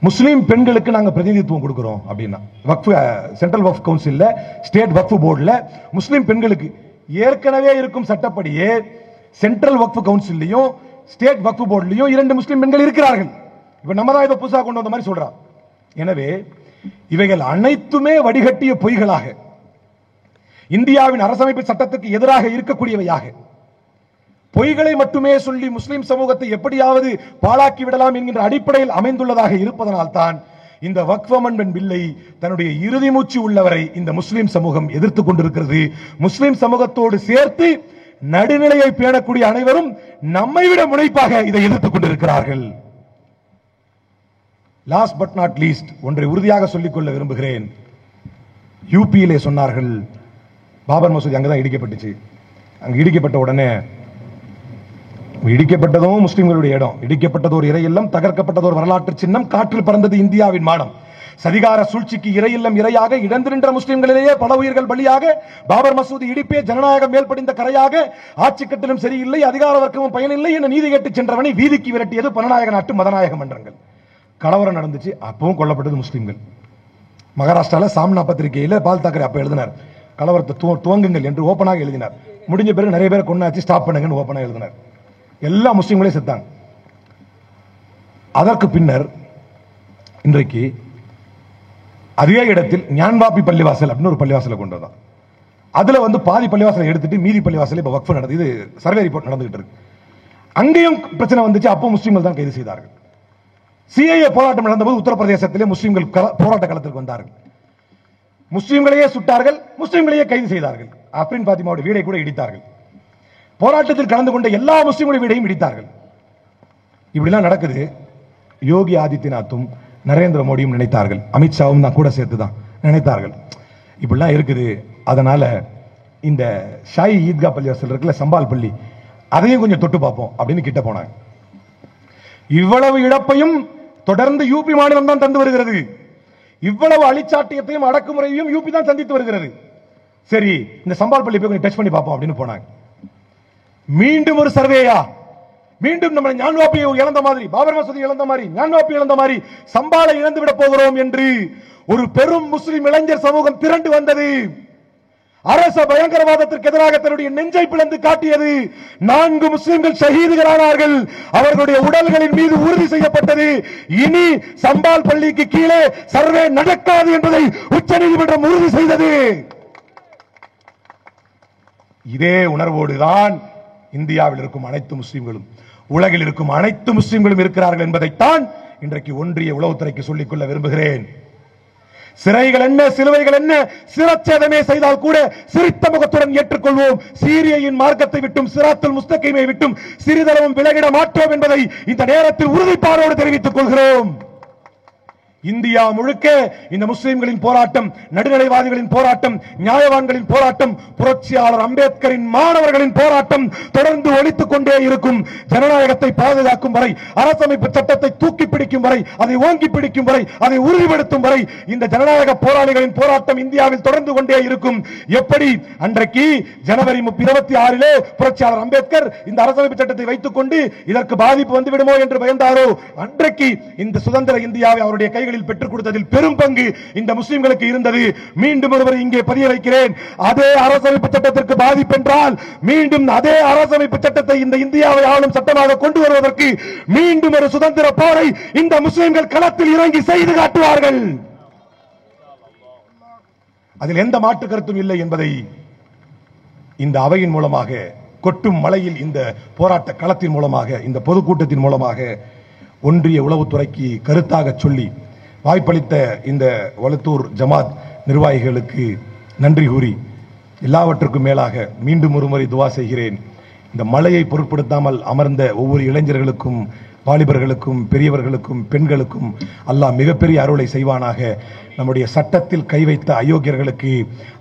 முஸ்லிம் பெண்களுக்கு நாங்க பிரதிநிதித்துவம் கொடுக்கிறோம் அப்படின்னா, வக்ஃப் சென்ட்ரல் வக்ஃப் கவுன்சில்ல ஸ்டேட் வக்ஃப் போர்டுல முஸ்லிம் பெண்களுக்கு ஏற்கனவே இருக்கும் சட்டப்படியே சென்ட்ரல் வக்ஃப் கவுன்சில்லையும் ஸ்டேட் வக்ஃப் போர்டுலையும் 2 முஸ்லிம் பெண்கள் இருக்கிறார்கள். இப்ப நம்ம தான் இதை புதுசாக கொண்டு வந்த மாதிரி சொல்றான். எனவே இவைகள் அனைத்துமே வடிகட்டிய பொய்களாக, இந்தியாவின் அரசமைப்பு சட்டத்துக்கு எதிராக இருக்கக்கூடியவையாக, பொய்களை மட்டுமே சொல்லி முஸ்லிம் சமூகத்தை எப்படியாவது பாழாக்கி விடலாம் என்கின்ற அடிப்படையில் அமைந்துள்ளதாக இருப்பதனால் தான் இந்த வக்ஃப் அமெண்ட்மென்ட் பில்லை தன்னுடைய இறுதி மூச்சு உள்ளவரை இந்த முஸ்லிம் சமூகம் எதிர்த்துக் கொண்டிருக்கிறது. முஸ்லிம் சமூகத்தோடு சேர்த்து நடுநிலையை பேணக்கூடிய அனைவரும் நம்மை விட முனைப்பாக இதை எதிர்த்துக் கொண்டிருக்கிறார்கள். லாஸ்ட் பட் நாட் லீஸ்ட் ஒன்றை உறுதியாக சொல்லிக்கொள்ள விரும்புகிறேன். யூபியிலே சொன்னார்கள் பாபர் மசூதி அங்கதான் இடிக்கப்பட்டுச்சு. அங்க இடிக்கப்பட்ட உடனே, இடிக்கப்பட்டதும் முஸ்லிம்களுடைய இடம், இடிக்கப்பட்டதோர் இறை இல்லம், தகர்க்கப்பட்டதோர் வரலாற்று சின்னம், காற்றில் பறந்தது இந்தியாவின் மாடம், சதிகார சூழ்ச்சிக்கு இறை இல்லம் இரையாக இடந்து நின்ற முஸ்லிம்களிலேயே பல உயிர்கள் பலியாக, பாபர் மசூதி இடிப்பே ஜனநாயகம் மேல்படிந்த கரையாக, ஆட்சி கட்டிலும் சரியில்லை, அதிகார வர்க்கமும் பயனில்லை என நீதி கேட்டு சென்றவனை வீதிக்கு விரட்டியது பணநாயக நாட்டு மதநாயக மன்றங்கள். கலவரம் நடந்துச்சு, அப்பவும் கொல்லப்பட்டது முஸ்லிம்கள். மகாராஷ்டிரால சாம்னா பத்திரிகையில பால் தாக்கரே அப்ப எழுதினார், கலவரத்தை துவங்குங்கள் என்று ஓப்பனாக எழுதினார். முடிஞ்ச பிறகு நிறைய பேர் கொண்டாச்சு, ஸ்டாப் பண்ணுங்கன்னு ஓப்பனாக எழுதினார். எல்லா முஸ்லிம்களே செத்தாங்க. அதற்கு பின்னர் இன்றைக்கு அதே இடத்தில் ஞான்வாபி பள்ளிவாசல் அப்படின்னு ஒரு பள்ளிவாசலை கொண்டு வந்தான். அதுல வந்து பாதி பள்ளிவாசலை எடுத்துட்டு மீதி பள்ளிவாசலை இப்ப வக்ஃப் நடந்தது. இது சர்வே ரிப்போர்ட் நடந்துகிட்டு இருக்கு. அங்கேயும் பிரச்சனை வந்துச்சு. அப்போ முஸ்லிம்கள் தான் கைது செய்தார்கள். சிஏஏ போராட்டம் நடந்தபோது உத்தரப்பிரதேசத்திலே முஸ்லிம்கள் போராட்ட களத்திற்கு வந்தார்கள். முஸ்லிம்களையே சுட்டார்கள், முஸ்லிம்களையே கைது செய்தார்கள். அப்ரின் பாத்திமாவுடைய வீடை கூட இடித்தார்கள். போராட்டத்தில் கலந்து கொண்ட எல்லா முஸ்லிம்களுடைய வீடையும் இடித்தார்கள். இப்படிலாம் நடக்குது. யோகி ஆதித்யநாத்தும் நரேந்திர மோடியும் நினைத்தார்கள், அமித்ஷாவும் தான் கூட சேர்த்து தான் நினைத்தார்கள், இப்படிலாம் இருக்குது. அதனால இந்த ஷாயி ஈத்கா பள்ளிவாசல் இருக்குல்ல, சம்பால் பள்ளி, அதையும் கொஞ்சம் தொட்டு பார்ப்போம் அப்படின்னு கிட்ட போனாங்க. இவ்வளவு இழப்பையும் தொடர்ந்து யூபி மாநிலம் தான் தந்து வருகிறது. இவ்வளவு அழிச்சாட்டியத்தையும் அடக்குமுறையையும் யூபி தான் சந்தித்து வருகிறது. சரி, இந்த சம்பால் பள்ளி போய் கொஞ்சம் டச் பண்ணி பார்ப்போம் அப்படின்னு போனாங்க. மீண்டும் ஒரு சர்வேயா, மீண்டும் நம்ம ஞான்வாப்பியை இழந்த மாதிரி, பாபர் மசூதி இழந்த மாதிரி, ஞான்வாப்பி இழந்த மாதிரி சம்பாலை இழந்து விட போகிறோம் என்று ஒரு பெரும் முஸ்லிம் இளைஞர் சமூகம் திரண்டு வந்தது. அரச பயங்கரவாதத்திற்கு எதிராக தன்னுடைய நெஞ்சை பிளந்து காட்டியது. 4 முஸ்லிம்கள் ஷஹீதுகளானார்கள். அவர்களுடைய உடல்களின் மீது உறுதி செய்யப்பட்டது, இனி சம்பால் பள்ளிக்கு கீழே சர்வே நடக்காது என்பதை உச்சநீதிமன்றம் உறுதி செய்தது. இதே உணர்வோடுதான் இந்தியாவில் இருக்கும் அனைத்து முஸ்லிம்களும், உலகில் இருக்கும் அனைத்து முஸ்லிம்களும் இருக்கிறார்கள் என்பதைத்தான் இன்றைக்கு ஒன்றிய உளவுத்துறைக்கு சொல்லிக்கொள்ள விரும்புகிறேன். சிறைகள் என்ன, சிலுவைகள் என்ன, சிரச்சேதமே செய்தால் கூட சிரித்த முகத்துடன் ஏற்றுக்கொள்வோம். சீரியையின் மார்க்கத்தை விட்டும் சிராத்துல் முஸ்தகீமை விட்டும் சிறிதளவும் விலகிட மாட்டோம் என்பதை இந்த நேரத்தில் உறுதிப்பாடோடு தெரிவித்துக் கொள்கிறோம். இந்தியா முழுக்க இந்த முஸ்லிம்களின் போராட்டம், நடுநிலைவாதிகளின் போராட்டம், நியாயவான்களின் போராட்டம், புரட்சியாளர் அம்பேத்கரின் மாணவர்களின் போராட்டம் தொடர்ந்து ஒலித்துக் கொண்டே இருக்கும். ஜனநாயகத்தை பாதுகாக்கும் வரை, அரசமைப்பு சட்டத்தை தூக்கி பிடிக்கும் வரை, அதை ஓங்கி பிடிக்கும் வரை, அதை உறுதிப்படுத்தும் வரை இந்த ஜனநாயக போராளிகளின் போராட்டம் இந்தியாவில் தொடர்ந்து கொண்டே இருக்கும். எப்படி அன்றைக்கு ஜனவரி 26 புரட்சியாளர் அம்பேத்கர் இந்த அரசமைப்பு சட்டத்தை வைத்துக் கொண்டு இதற்கு பாதிப்பு வந்துவிடுமோ என்று பயந்தாரோ, அன்றைக்கு இந்த சுதந்திர இந்தியாவை அவருடைய கைகளில் பெற்றுக் கொடுத்ததில் பெரும் பங்கு இந்த முஸ்லிம்களுக்கு இருந்தது. மீண்டும் ஒருவர் இங்கே பதிய வைக்கிறேன், அதே அரசமைப்பு சட்டத்திற்கு பாதிப்பு என்றால் மீண்டும் அதே அரசமைப்பு சட்டத்தை இந்த இந்தியாவை ஆளும் சட்டமாக கொண்டு வருவதற்கு மீண்டும் ஒரு சுதந்திர போரை இந்த முஸ்லிம்கள் களத்தில் இறங்கி செய்து காட்டுவார்கள். அதில் எந்த மாற்று கருத்தும் இல்லை என்பதை இந்த அவையின் மூலமாக, கொட்டும் மலையில் இந்த போராட்ட களத்தின் மூலமாக, இந்த பொதுக்கூட்டத்தின் மூலமாக ஒன்றிய உளவுத்துறைக்கு கருத்தாக சொல்லி வாய்ப்பளித்த இந்த வளத்தூர் ஜமாத் நிர்வாகிகளுக்கு நன்றி கூறி, எல்லாவற்றுக்கும் மேலாக மீண்டும் ஒருமுறை துவா செய்கிறேன். இந்த மழையை பொருட்படுத்தாமல் அமர்ந்த ஒவ்வொரு இளைஞர்களுக்கும், வாலிபர்களுக்கும், பெரியவர்களுக்கும், பெண்களுக்கும் அல்லாஹ் மிகப்பெரிய அருளை செய்வானாக. நம்முடைய சட்டத்தில் கை வைத்த அயோக்கியர்களுக்கு,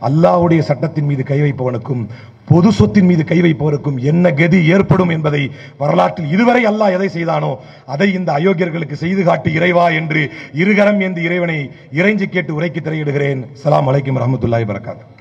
அல்லாஹ்வுடைய சட்டத்தின் மீது கை வைப்பவனுக்கும் பொது சொத்தின் மீது கை வைப்பவருக்கும் என்ன கதி ஏற்படும் என்பதை வரலாற்றில் இதுவரை அல்லாஹ் எதை செய்தானோ அதை இந்த அயோக்கியர்களுக்கு செய்து காட்டு இறைவா என்று இருகரம் ஏந்தி இறைவனை இறைஞ்சி கேட்டு உரைக்கு திரையிடுகிறேன். ஸலாம் அலைக்கும் வரஹ்மத்துல்லாஹி வபரகாத்துஹு.